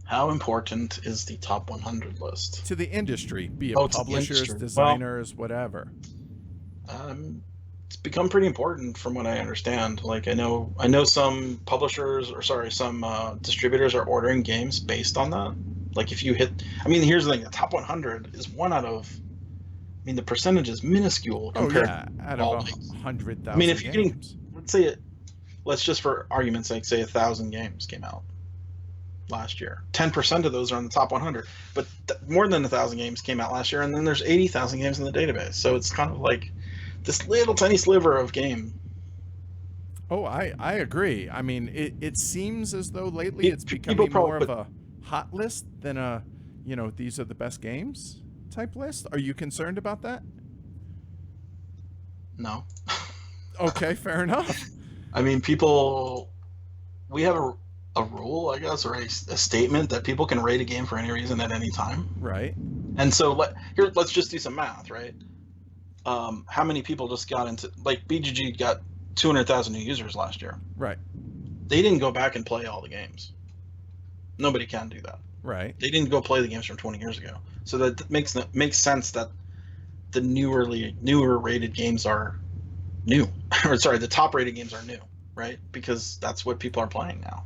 How important is the top 100 list? To the industry, be it publishers, designers, whatever. It's become pretty important from what I understand. Like I know some publishers, some distributors are ordering games based on that. Like if you hit, I mean, here's the thing: the top 100 is one out of. I mean, the percentage is minuscule compared to out of 100,000. I mean, if you're getting, let's just for argument's sake say 1,000 games came out last year. 10% of those are on the top 100, but more than 1,000 games came out last year, and then there's 80,000 games in the database. So it's kind of like this little tiny sliver of game. Oh, I agree. I mean, it seems as though lately it's becoming more of a hot list than a, these are the best games type list. Are you concerned about that? No. Okay, fair enough. I mean, we have a rule, I guess, or a statement that people can rate a game for any reason at any time. Right. And so let's just do some math, right? How many people just got into, like, BGG got 200,000 new users last year. Right. They didn't go back and play all the games. Nobody can do that. Right. It didn't go play the games from 20 years ago. So that makes sense that the newer rated games are new. Or sorry, the top rated games are new, right? Because that's what people are playing now.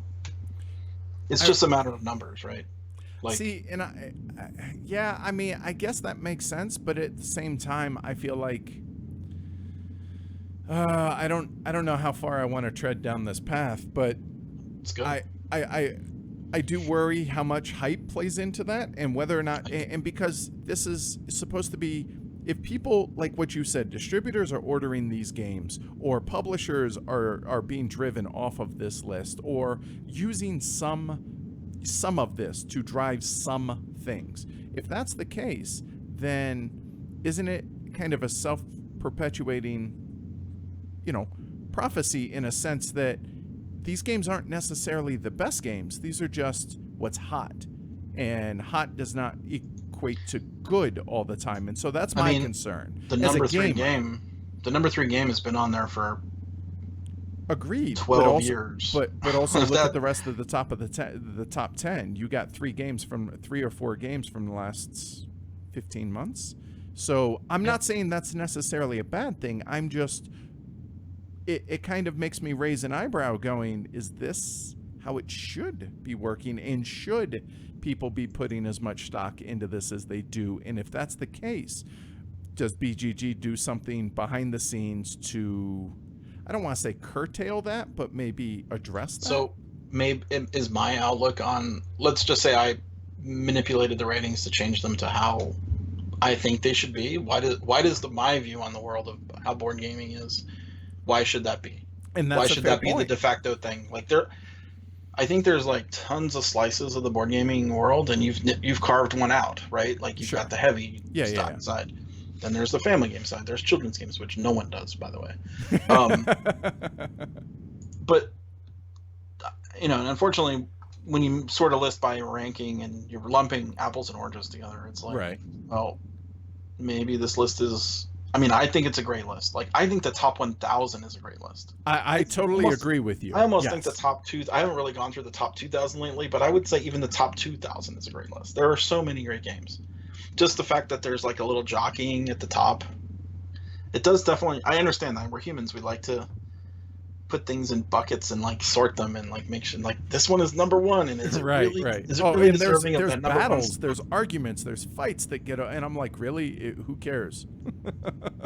It's just a matter of numbers, right? Like, see, and I mean, I guess that makes sense, but at the same time, I feel like I don't know how far I want to tread down this path, but it's good. I do worry how much hype plays into that, and whether or not, and because this is supposed to be, if people, like what you said, distributors are ordering these games, or publishers are being driven off of this list, or using some of this to drive some things. If that's the case, then isn't it kind of a self-perpetuating, prophecy in a sense that these games aren't necessarily the best games. These are just what's hot. And hot does not equate to good all the time. And so that's my concern. The number 3 game has been on there for agreed 12 years. But also look at the rest of the top 10. You got 3 or 4 games from the last 15 months. So I'm not saying that's necessarily a bad thing. I'm just, it kind of makes me raise an eyebrow going, is this how it should be working? And should people be putting as much stock into this as they do? And if that's the case, does BGG do something behind the scenes to, I don't want to say curtail that, but maybe address that? So maybe is my outlook on, let's just say I manipulated the ratings to change them to how I think they should be. Why does my view on the world of how board gaming is, why should that be? And that's Why a should fair that be the point. de facto thing? Like I think there's like tons of slices of the board gaming world, and you've carved one out, right? Like you've Sure. got the heavy Yeah. side. Then there's the family game side. There's children's games, which no one does, by the way. Um, but and unfortunately, when you sort of list by ranking and you're lumping apples and oranges together, it's like, right. well, maybe this list is. I mean, I think it's a great list. Like, I think the top 1,000 is a great list. I totally agree with you. I almost think the top I haven't really gone through the top 2,000 lately, but I would say even the top 2,000 is a great list. There are so many great games. Just the fact that there's like a little jockeying at the top, it does definitely. I understand that we're humans. We like to put things in buckets and like sort them and like make sure like this one is number one and is it right. is it really and deserving there's of that number battles, one? there's arguments, there's fights that get, and I'm like, really? Who cares?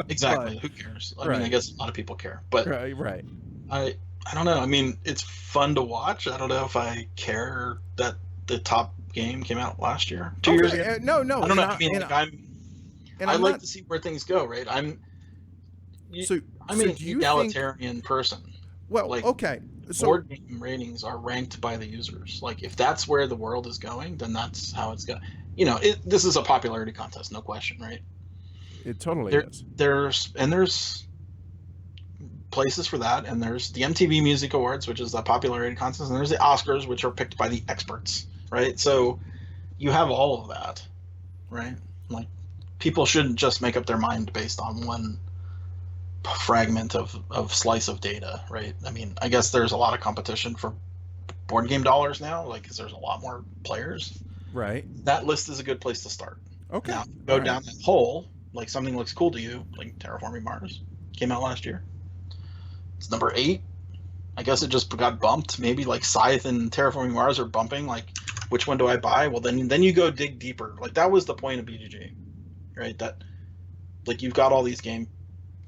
Exactly. But, who cares? I mean, I guess a lot of people care, but right. I don't know. I mean, it's fun to watch. I don't know if I care that the top game came out last year, 2 years ago. No. I don't know. I mean, I like to see where things go. Right. I'm an egalitarian person. Well, like, okay. So board game ratings are ranked by the users. Like, if that's where the world is going, then that's how it's going. This is a popularity contest, no question, right? It totally is. There's places for that, and there's the MTV Music Awards, which is the popularity contest, and there's the Oscars, which are picked by the experts, right? So you have all of that, right? Like, people shouldn't just make up their mind based on one fragment of slice of data, right? I mean, I guess there's a lot of competition for board game dollars now, like, because there's a lot more players. Right. That list is a good place to start. Okay. Now, go down that hole, like something looks cool to you, like Terraforming Mars came out last year. It's number 8. I guess it just got bumped. Maybe like Scythe and Terraforming Mars are bumping. Like, which one do I buy? Well, then you go dig deeper. Like, that was the point of BGG, right? That, like, you've got all these game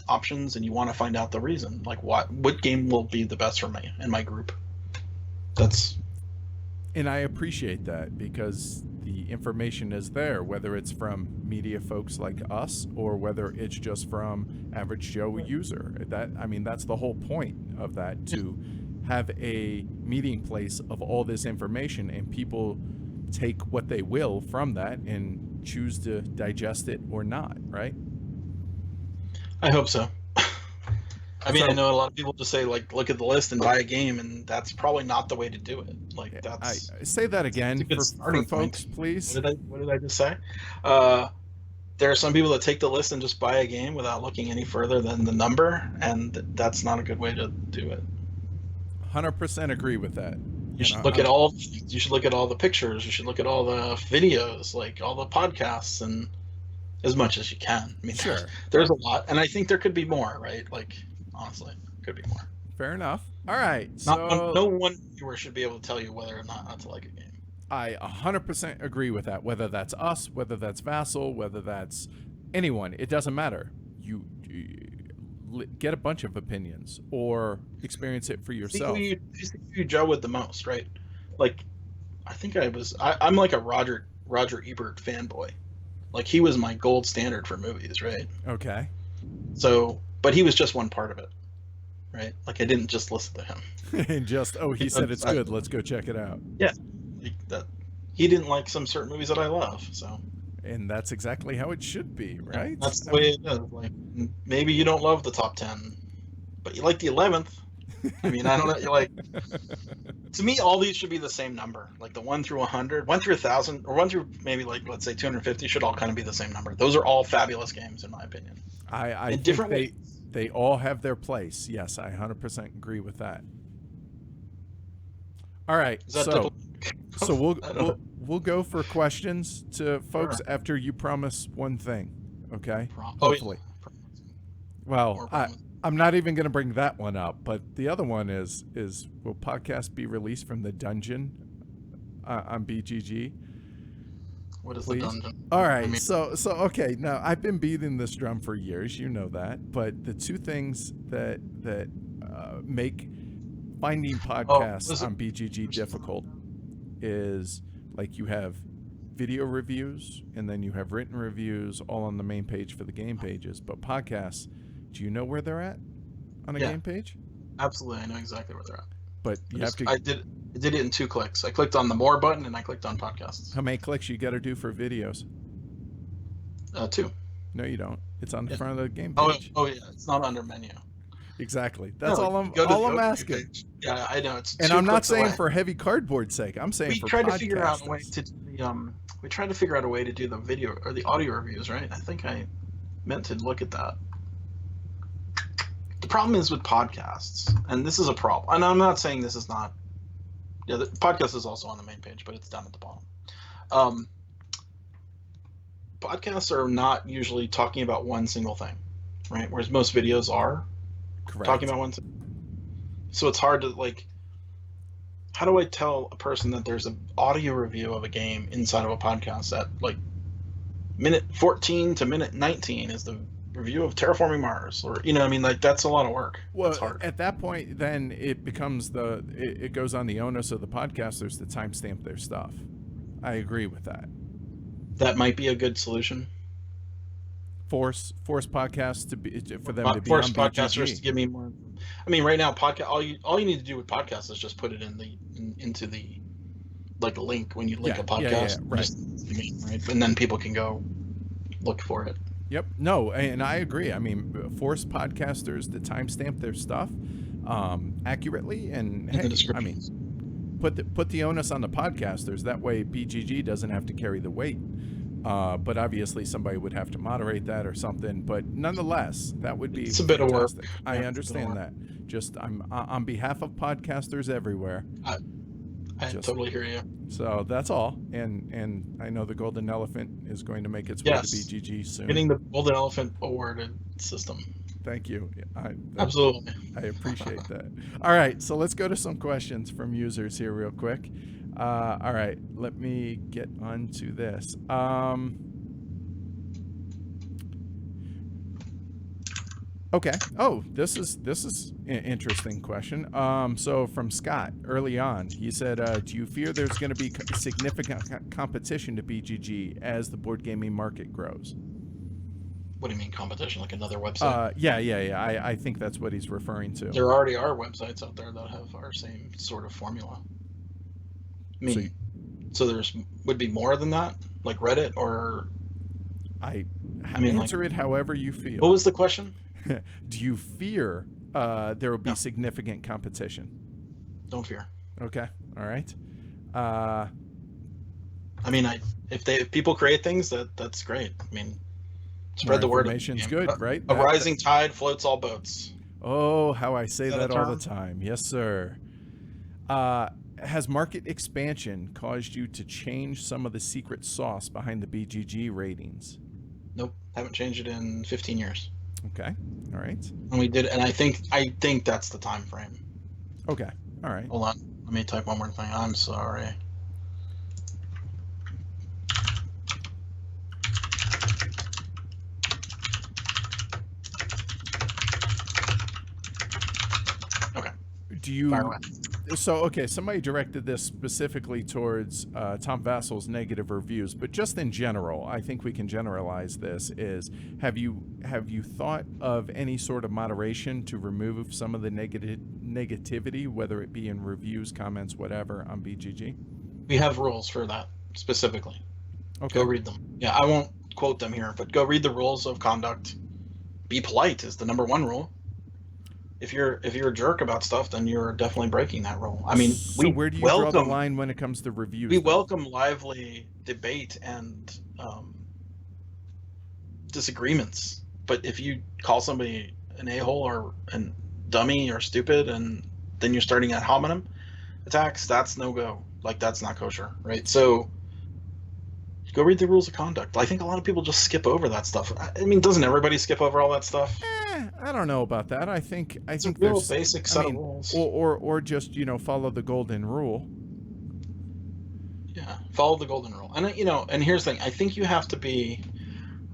options and you want to find out the reason. Like, what game will be the best for me and my group? And I appreciate that, because the information is there, whether it's from media folks like us or whether it's just from average Joe user. That's the whole point of that, to have a meeting place of all this information, and people take what they will from that and choose to digest it or not, right? I hope so. I mean, I know a lot of people just say, like, look at the list and buy a game, and that's probably not the way to do it. Like, that's... I say that again for folks, please. What did I just say? There are some people that take the list and just buy a game without looking any further than the number, and that's not a good way to do it. 100% agree with that. You should look at all the pictures. You should look at all the videos, like all the podcasts, and as much as you can. I mean, sure. There's a lot, and I think there could be more, right? Like, honestly, could be more. Fair enough. All right. No one viewer should be able to tell you whether or not to like a game. I 100% agree with that. Whether that's us, whether that's Vassal, whether that's anyone, it doesn't matter. You get a bunch of opinions or experience it for yourself. I think you Joe with the most, right? Like, I think I'm like a Roger Ebert fanboy. Like, he was my gold standard for movies, right? Okay. So, but he was just one part of it, right? Like, I didn't just listen to him. And just, he said it's good, let's go check it out. Yeah. He didn't like some certain movies that I love, so. And that's exactly how it should be, right? Yeah, that's the way it is. Like, maybe you don't love the top 10, but you like the 11th. I mean, I don't know. You're like, to me, all these should be the same number. Like the 1 through 100, 1 through 1,000, or 1 through maybe, like, let's say 250 should all kind of be the same number. Those are all fabulous games, in my opinion. I think they all have their place. Yes, I 100% agree with that. All right, so we'll go for questions to folks after you promise one thing, okay? Hopefully. Well, I'm not even going to bring that one up, but the other one is will podcast be released from the dungeon on BGG? What is the dungeon? All right, so okay. Now, I've been beating this drum for years, you know that, but the two things that make finding podcasts on BGG difficult is, like, you have video reviews and then you have written reviews all on the main page for the game pages, but podcasts, do you know where they're at on a game page? absolutely. I know exactly where they're at. But you have to. I did it in 2 clicks. I clicked on the more button and I clicked on podcasts. How many clicks you got to do for videos? 2. No, you don't. It's on the front of the game Oh, page. yeah, it's not under menu. Exactly. That's No, all I'm. go to All the I'm opening asking. page. Yeah, I know. It's And 2 I'm not clicks saying away. for heavy cardboard's sake. I'm saying We for tried to podcasters. figure out a way to do the we tried to figure out a way to do the video or the audio reviews, right? I think I meant to look at that. The problem is with podcasts, and this is a problem. And I'm not saying this is not. Yeah, the podcast is also on the main page, but it's down at the bottom. Podcasts are not usually talking about one single thing, right? Whereas most videos are talking about one thing. So it's hard to like. How do I tell a person that there's an audio review of a game inside of a podcast at like minute 14 to minute 19 is the review of Terraforming Mars, or you know, I mean, like that's a lot of work. Well, it's hard. At that point, then it becomes it goes on the onus of the podcasters to timestamp their stuff. I agree with that. That might be a good solution. Force podcasts for them to be force on podcasters BGG. to give me more. I mean, right now, all you need to do with podcasts is just put it into the like a link when you link a podcast, right? And then people can go look for it. Yep. No, and I agree. I mean, force podcasters to timestamp their stuff accurately, and In the hey, I descriptions. mean, put the onus on the podcasters. That way, BGG doesn't have to carry the weight. But obviously, somebody would have to moderate that or something. But nonetheless, that would be It's a bit of work. I understand that. Just I'm on behalf of podcasters everywhere. I totally hear you. So that's all. And I know the Golden Elephant is going to make its way to BGG soon. Getting the Golden Elephant awarded system. Thank you. Absolutely. I appreciate that. All right, so let's go to some questions from users here real quick. All right, let me get onto this. Okay. Oh, this is an interesting question. So from Scott early on, he said, "Do you fear there's going to be significant competition to BGG as the board gaming market grows?" What do you mean competition? Like another website? Yeah. I think that's what he's referring to. There already are websites out there that have our same sort of formula. I mean, so there's would be more than that, like Reddit or. I mean, answer it however you feel. What was the question? Do you fear there will be significant competition? Don't fear. Okay. All right. I mean, if people create things, that's great. I mean, spread the word. Information's good, right? A rising tide floats all boats. Oh, how I say that all the time. Yes, sir. Has market expansion caused you to change some of the secret sauce behind the BGG ratings? Nope, haven't changed it in 15 years. Okay, all right. And we did, and I think that's the time frame. Okay, all right. Hold on, let me type one more thing. I'm sorry. Okay. Do you? So, somebody directed this specifically towards Tom Vassal's negative reviews, but just in general, I think we can generalize this is, have you thought of any sort of moderation to remove some of the negativity, whether it be in reviews, comments, whatever, on BGG? We have rules for that specifically. Okay. Go read them. Yeah, I won't quote them here, but go read the rules of conduct. Be polite is the #1 rule. If you're a jerk about stuff, then you're definitely breaking that rule. I mean, so where do you draw the line when it comes to reviews? We welcome lively debate and disagreements, but if you call somebody an a-hole or a dummy or stupid, and then you're starting ad hominem attacks, that's no go. Like, that's not kosher, right? So go read the rules of conduct. I think a lot of people just skip over that stuff. I mean, doesn't everybody skip over all that stuff? I don't know about that. I think a real there's basic set of rules. Or just follow the golden rule. Yeah, follow the golden rule. And and here's the thing. I think you have to be.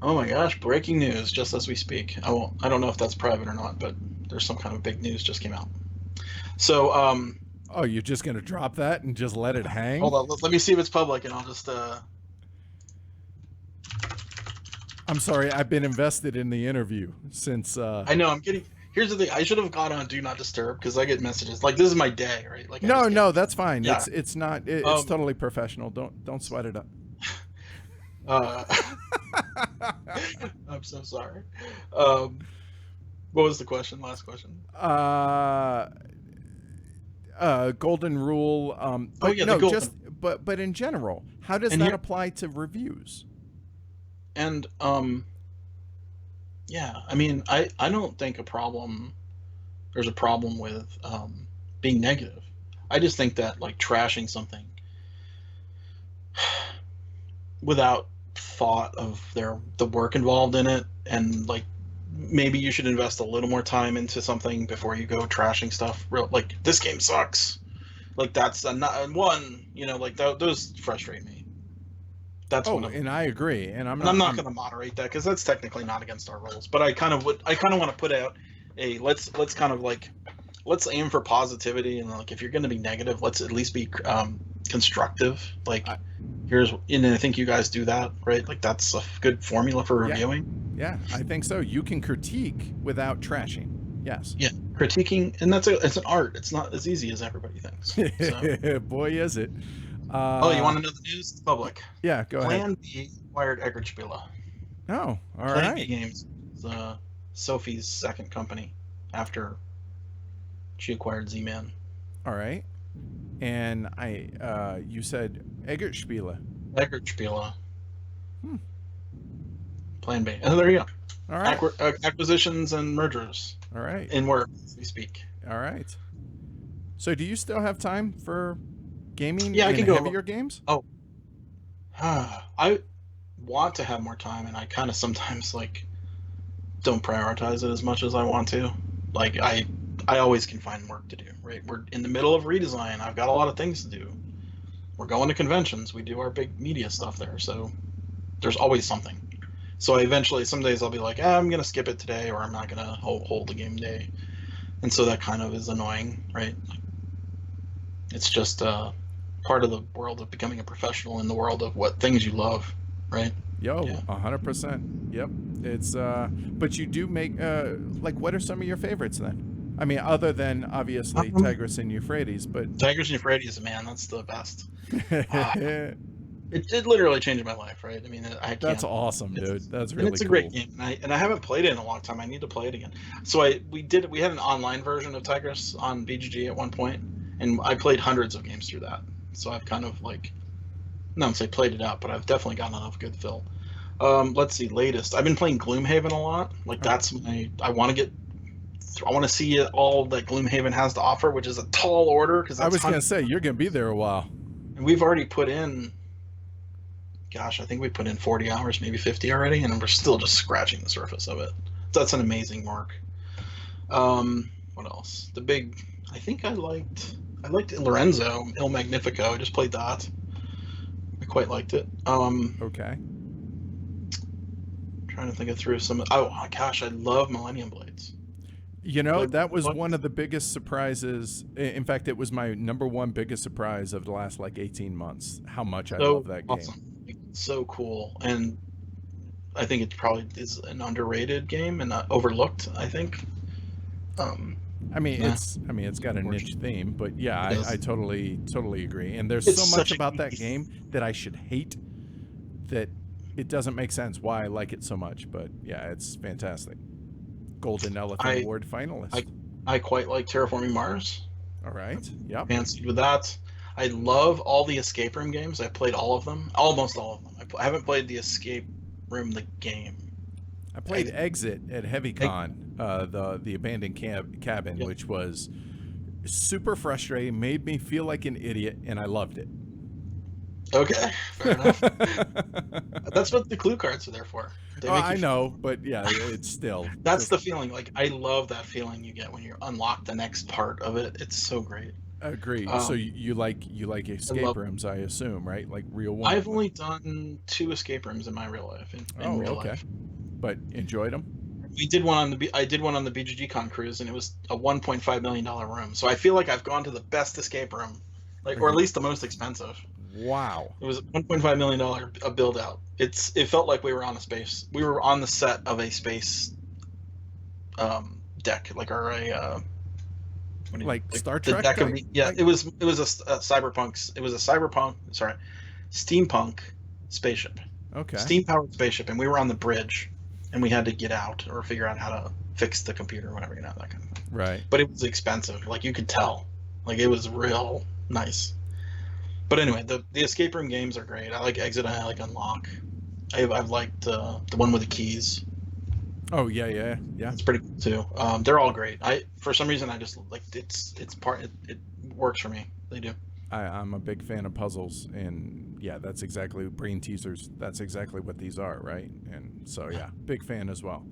Oh my gosh! Breaking news just as we speak. I don't know if that's private or not, but there's some kind of big news just came out. So. Oh, you're just gonna drop that and just let it hang? Hold on. Let me see if it's public, and I'll just. I'm sorry, I've been invested in the interview since. I know I'm getting. Here's the thing. I should have gone on Do Not Disturb because I get messages like this is my day, right? Like No, that's fine. Yeah. It's not. It's totally professional. Don't sweat it up. I'm so sorry. What was the question? Last question. Golden rule. The golden. But in general, how does that apply to reviews? And yeah, I mean, I don't think there's a problem with being negative. I just think that like trashing something without thought of the work involved in it, and like maybe you should invest a little more time into something before you go trashing stuff. Like this game sucks. Like that's one, like those frustrate me. That's and I agree, and I'm not going to moderate that because that's technically not against our rules. But I kind of want to put out a let's aim for positivity, and like if you're going to be negative, let's at least be constructive. Like and I think you guys do that, right? Like that's a good formula for reviewing. Yeah, I think so. You can critique without trashing. Yes. Yeah, critiquing, and it's an art. It's not as easy as everybody thinks. So. Boy, is it. You want to know the news? It's public. Yeah, go ahead. Plan B acquired Edward Spiele. Oh, all right. Plan B Games is Sophie's second company after she acquired Z-Man. All right. And you said Edward Spiele. Edward Spiele. Plan B. And there you go. All right. Acquisitions and mergers. All right. In work, as we speak. All right. So do you still have time for gaming? Yeah, I can go heavier games? Oh. I want to have more time, and I kind of sometimes like don't prioritize it as much as I want to. Like I always can find work to do, right? We're in the middle of redesign. I've got a lot of things to do. We're going to conventions. We do our big media stuff there, so there's always something. So some days I'll be like, I'm going to skip it today, or I'm not going to hold the game day. And so that kind of is annoying, right? It's just part of the world of becoming a professional in the world of what things you love, right? 100%. Yep. It's but you do make like, what are some of your favorites then? I mean, other than obviously Tigris and Euphrates, but Tigris and Euphrates, man, that's the best. It literally changed my life, right? I mean, that's awesome, dude. That's really it's a cool. great game, and I haven't played it in a long time. I need to play it again. So we had an online version of Tigris on BGG at one point, and I played hundreds of games through that. So I've kind of like, not say played it out, but I've definitely gotten enough good fill. Let's see, latest. I've been playing Gloomhaven a lot. Like that's I want to see all that Gloomhaven has to offer, which is a tall order. Because I was going to say you're going to be there a while. And we've already put in. Gosh, I think we put in 40 hours, maybe 50 already, and we're still just scratching the surface of it. That's an amazing mark. What else? I think I liked Lorenzo Il Magnifico. I just played that. I quite liked it. Okay. Trying to think it through some. Oh gosh, I love Millennium Blades. That was one of the biggest surprises. In fact, it was my #1 biggest surprise of the last 18 months. How much I love that game. Awesome. So cool, and I think it probably is an underrated game and not overlooked. I think. It's got a niche theme, but yeah, I totally agree. And there's so much about that game that I should hate that it doesn't make sense why I like it so much. But yeah, it's fantastic. Golden Elephant Award finalist. I quite like Terraforming Mars. All right. Yep. Fancied with that. I love all the escape room games. I played all of them, almost all of them. I haven't played the escape room the game. I played Exit at HeavyCon, the abandoned cabin, which was super frustrating, made me feel like an idiot, and I loved it. Okay, fair enough. That's what the clue cards are there for. I know, but yeah, it's still. That's the feeling. Like I love that feeling you get when you unlock the next part of it. It's so great. Agreed. So you like escape rooms, I assume, right? Like real ones. I've only done 2 escape rooms in my real life. In real life. But enjoyed them. I did one on the BGG Con cruise, and it was a $1.5 million room. So I feel like I've gone to the best escape room, or at least the most expensive. Wow. It was a $1.5 million build out. It felt like we were on the set of a space deck, like like Star the Trek. deck of Like, it was a steampunk spaceship. Okay. Steam powered spaceship, and we were on the bridge, and we had to get out or figure out how to fix the computer or whatever, that kind of thing. Right. But it was expensive. Like, you could tell. Like, it was real nice. But anyway, the escape room games are great. I like Exit and I like Unlock. I've liked the one with the keys. Oh yeah. It's pretty cool too. They're all great. For some reason I just like it works for me. They do. I'm a big fan of puzzles, and yeah, that's exactly brain teasers. That's exactly what these are, right? And so yeah, big fan as well.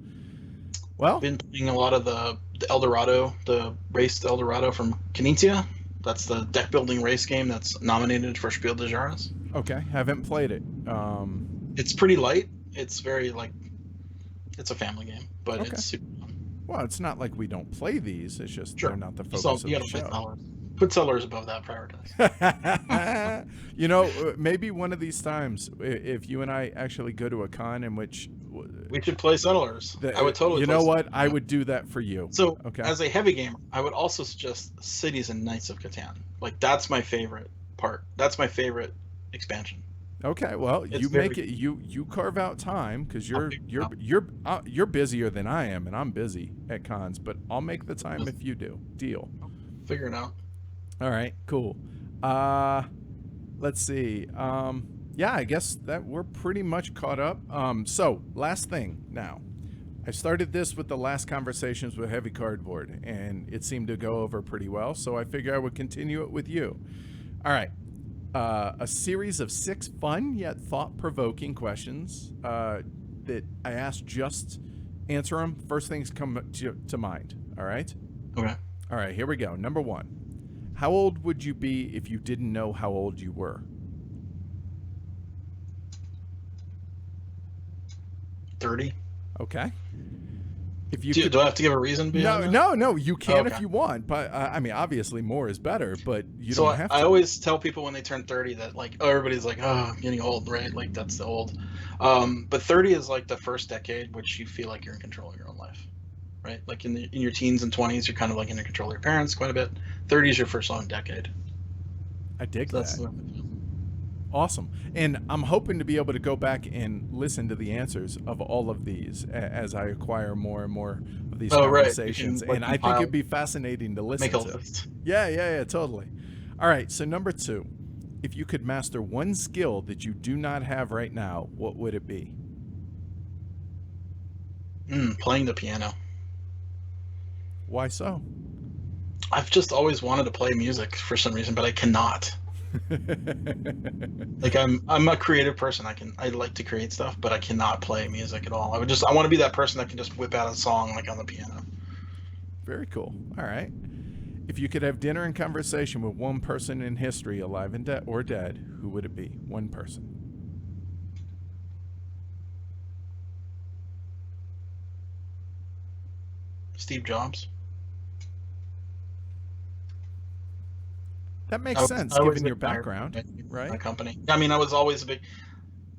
Well, been playing a lot of the Eldorado, the race Eldorado from Kinesia. That's the deck building race game that's nominated for Spiel des Jahres. Okay, haven't played it. It's pretty light. It's very it's a family game, but okay. It's super fun. Well, it's not like we don't play these. It's just they're not the focus of the show. Put sellers above that, prioritize. You know, maybe one of these times, if you and I actually go to a con in which we should play settlers. I would totally. You know what? I would do that for you. So, okay. As a heavy gamer, I would also suggest Cities and Knights of Catan. Like, that's my favorite part. That's my favorite expansion. Okay, well, you carve out time because you're busier than I am, and I'm busy at cons. But I'll make the time if you do. Deal. Figure it out. All right, cool. Let's see. Yeah, I guess that we're pretty much caught up. So last thing now. I started this with the last conversations with Heavy Cardboard, and it seemed to go over pretty well. So I figure I would continue it with you. All right. A series of 6 fun yet thought-provoking questions that I asked. Just answer them. First things come to mind. All right? Okay. All right, here we go. Number 1. How old would you be if you didn't know how old you were? 30. Okay. If you do I have to give a reason? No. You can if you want, but I mean, obviously more is better, but you don't have to. I always tell people when they turn 30 that everybody's like, oh, I'm getting old, right? Like that's the old. But 30 is like the first decade, which you feel like you're in control of your own life, right? Like in your teens and 20s, you're kind of like in control of your parents quite a bit. 30 is your first own decade. I dig that. Awesome. And I'm hoping to be able to go back and listen to the answers of all of these as I acquire more and more of these conversations. Right. And I think it'd be fascinating to listen to. List. Yeah, totally. All right, so number 2. If you could master one skill that you do not have right now, what would it be? Playing the piano. Why so? I've just always wanted to play music for some reason, but I cannot. Like I'm a creative person. I like to create stuff, but I cannot play music at all. I want to be that person that can just whip out a song like on the piano. Very cool. All right. If you could have dinner and conversation with one person in history, alive and or dead, who would it be? One person. Steve Jobs. That makes sense given your background, right? My company. I mean, I was always a big.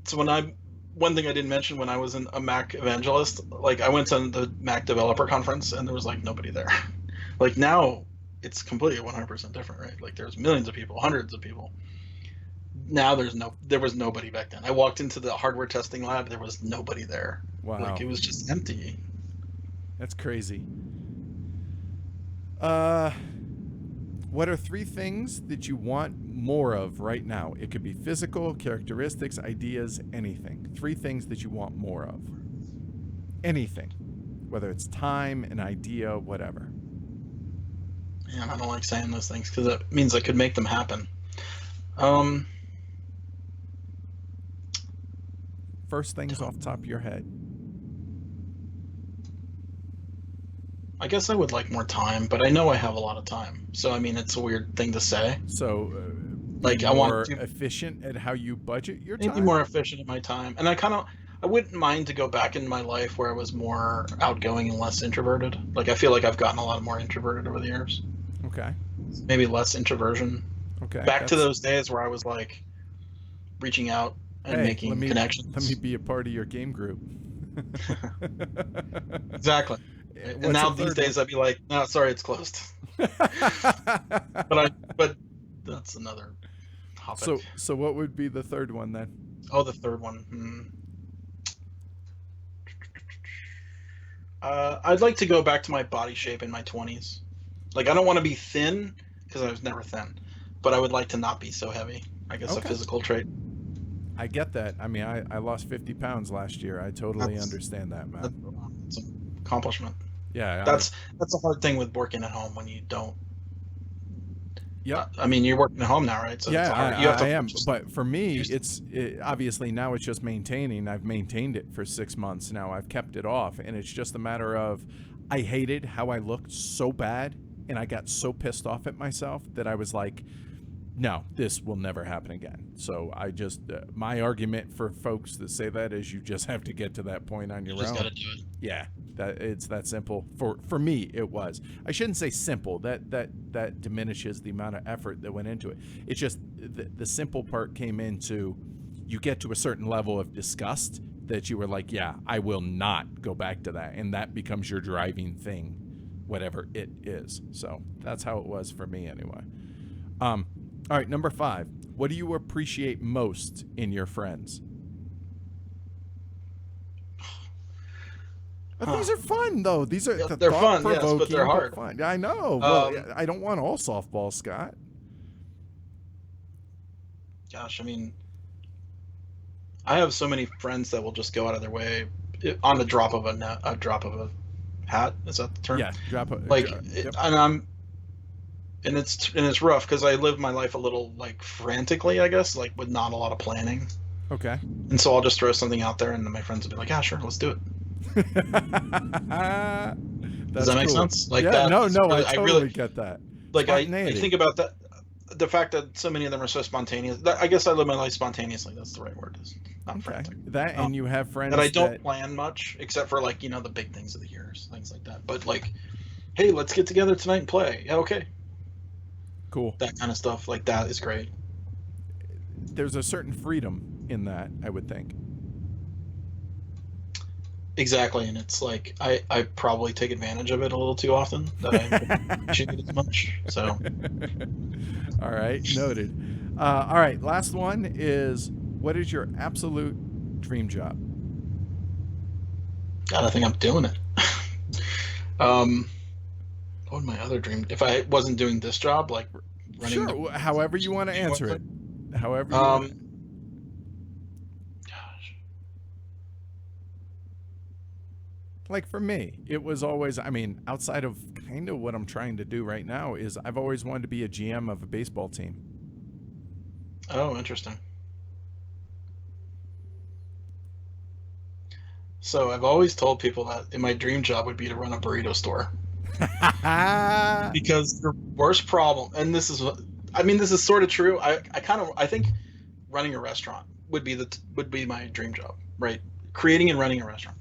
So one thing I didn't mention when I was a Mac evangelist, like I went to the Mac developer conference and there was like nobody there. Like now, it's completely 100% different, right? Like there's millions of people, hundreds of people. Now there was nobody back then. I walked into the hardware testing lab, there was nobody there. Wow. Like it was just empty. That's crazy. What are 3 things that you want more of right now? It could be physical, characteristics, ideas, anything. 3 things that you want more of. Anything. Whether it's time, an idea, whatever. Man, I don't like saying those things because it means I could make them happen. First things off the top of your head. I guess I would like more time, but I know I have a lot of time. So, I mean, it's a weird thing to say. So, like, I want to be efficient at how you budget your time? Maybe more efficient at my time. And I wouldn't mind to go back in my life where I was more outgoing and less introverted. Like, I feel like I've gotten a lot more introverted over the years. Okay. Maybe less introversion. Okay. Back to those days where I was, like, reaching out and making connections. Let me be a part of your game group. Exactly. And now these days I'd be like, no, sorry, it's closed. But that's another topic. So what would be the third one then? Oh, the third one. I'd like to go back to my body shape in my 20s. Like, I don't want to be thin because I was never thin, but I would like to not be so heavy. I guess a physical trait. I get that. I mean, I lost 50 pounds last year. I totally understand that, man. That's an accomplishment. Yeah. That's a hard thing with working at home when you don't. Yeah. I mean, you're working at home now, right? So yeah, it's hard. I am. But for me, obviously now it's just maintaining. I've maintained it for 6 months now. I've kept it off, and it's just a matter of I hated how I looked so bad, and I got so pissed off at myself that I was like, no, this will never happen again. So I just my argument for folks that say that is you just have to get to that point on your own. You just got to do it. Yeah. It's that simple. For me, it was. I shouldn't say simple. That diminishes the amount of effort that went into it. It's just the simple part came into you get to a certain level of disgust that you were like, yeah, I will not go back to that, and that becomes your driving thing, whatever it is. So that's how it was for me anyway. All right, number 5. What do you appreciate most in your friends? These are fun, though. These are they're fun, yes, but they're hard. Fun. I know. Well, I don't want all softball, Scott. Gosh, I mean, I have so many friends that will just go out of their way on the drop of a hat. Is that the term? Yeah, yep. And it's rough because I live my life a little like frantically, I guess, like with not a lot of planning. Okay. And so I'll just throw something out there, and then my friends will be like, "Yeah, sure, let's do it." Does that make sense? Like, yeah, no, I totally get that. Like, I think about that, the fact that so many of them are so spontaneous. I guess I live my life spontaneously. That's the right word. Not frantic. That, and you have friends that I don't plan much, except for like the big things of the year, things like that. But like, hey, let's get together tonight and play. Yeah, okay. Cool. That kind of stuff, like that, is great. There's a certain freedom in that, I would think. Exactly, and it's like I probably take advantage of it a little too often that I appreciate it as much. So, all right, noted. All right, last one is, what is your absolute dream job? God, I think I'm doing it. What would my other dream? If I wasn't doing this job, like running. Sure, however you want to answer it. However. You want. Like for me, it was always, I mean, outside of kind of what I'm trying to do right now is I've always wanted to be a GM of a baseball team. Oh, interesting. So I've always told people that my dream job would be to run a burrito store. Because the worst problem, and this is sort of true. I think running a restaurant would be my dream job, right? Creating and running a restaurant.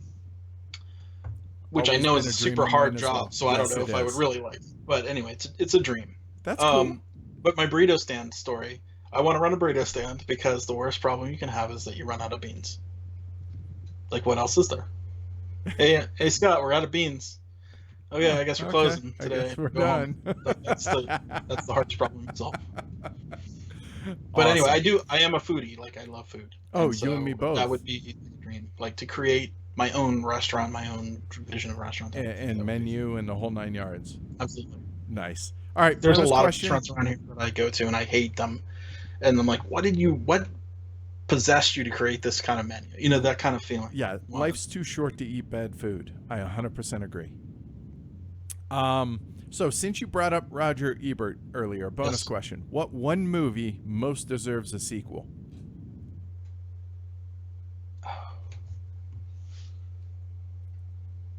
Which I know is a super hard job, so I don't know if I would really like it. But anyway, it's a dream. That's cool. But my burrito stand story, I want to run a burrito stand because the worst problem you can have is that you run out of beans. Like, what else is there? Hey, Scott, we're out of beans. Oh yeah, I guess we're closing today. I guess we're done. That's the hardest problem to solve. But anyway, I am a foodie. Like, I love food. Oh, you and me both. That would be the dream. Like, to create my own restaurant, my own vision of restaurant, and menu and the whole 9 yards. Absolutely. Nice. All right. There's a lot of restaurants around here that I go to, and I hate them. And I'm like, what possessed you to create this kind of menu? That kind of feeling. Yeah, life's too short to eat bad food. I 100% agree. So since you brought up Roger Ebert earlier, bonus question: what one movie most deserves a sequel?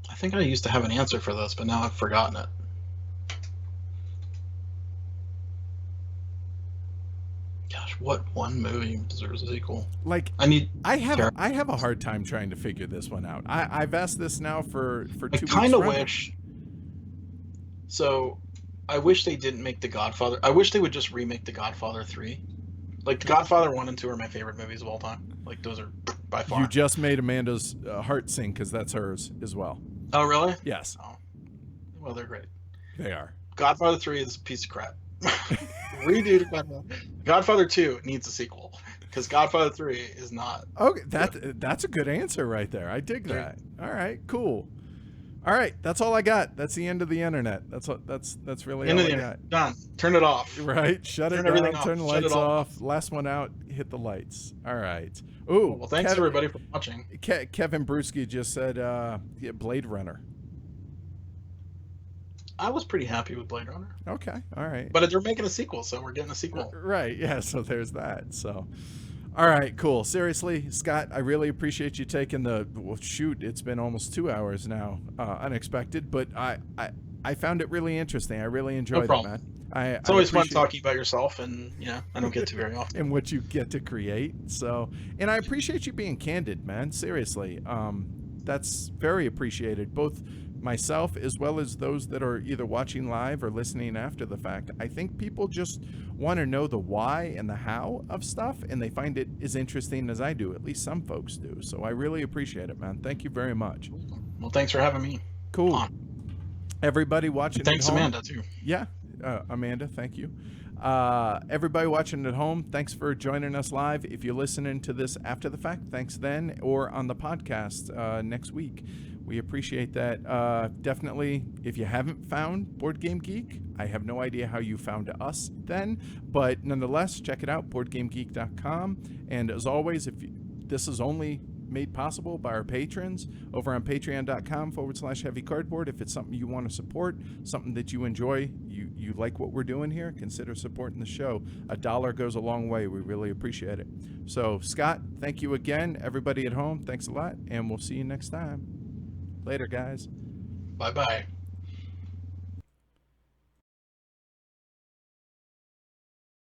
I think I used to have an answer for this, but now I've forgotten it. Gosh, what one movie deserves a sequel? Like, I have a hard time trying to figure this one out. I've asked this now for 2 weeks. I kind of wish. So, I wish they didn't make The Godfather. I wish they would just remake The Godfather 3. Like, The Godfather 1 and 2 are my favorite movies of all time. Like, those are by far. You just made Amanda's heart sing because that's hers as well. Oh, really? Yes. Oh, Well, they're great. They are. Godfather 3 is a piece of crap. Redo Godfather. Godfather 2 needs a sequel because Godfather 3 is not. Okay, that's a good answer right there. I dig that. All right, cool. All right, that's all I got. That's the end of the internet. That's really all I got. Done. Turn it off. Right. Shut it down. Turn the lights off. Last one out. Hit the lights. All right. Ooh. Well, thanks everybody for watching. Kevin Brewski just said Blade Runner. I was pretty happy with Blade Runner. Okay. All right. But they're making a sequel, so we're getting a sequel. Right. Yeah. So there's that. So. All right, cool. Seriously, Scott, I really appreciate you taking shoot, it's been almost 2 hours now, unexpected, but I found it really interesting. I really enjoyed it, man. It's always fun talking about yourself, and I don't get to very often. And what you get to create. So, and I appreciate you being candid, man. Seriously, that's very appreciated. Both myself as well as those that are either watching live or listening after the fact. I think people just want to know the why and the how of stuff, and they find it as interesting as I do. At least some folks do. So I really appreciate it, man. Thank you very much. Well, thanks for having me. Cool. Everybody watching. Thanks, Amanda, too. Yeah, Amanda, thank you. Everybody watching at home, thanks for joining us live. If you're listening to this after the fact, thanks then, or on the podcast next week. We appreciate that. Definitely, if you haven't found BoardGameGeek, I have no idea how you found us then, but nonetheless, check it out, BoardGameGeek.com. And as always, this is only made possible by our patrons over on patreon.com/heavy cardboard. If it's something you want to support, something that you enjoy, you like what we're doing here, consider supporting the show. $1 goes a long way. We really appreciate it. So Scott, thank you again. Everybody at home, thanks a lot, and we'll see you next time. Later, guys. Bye-bye.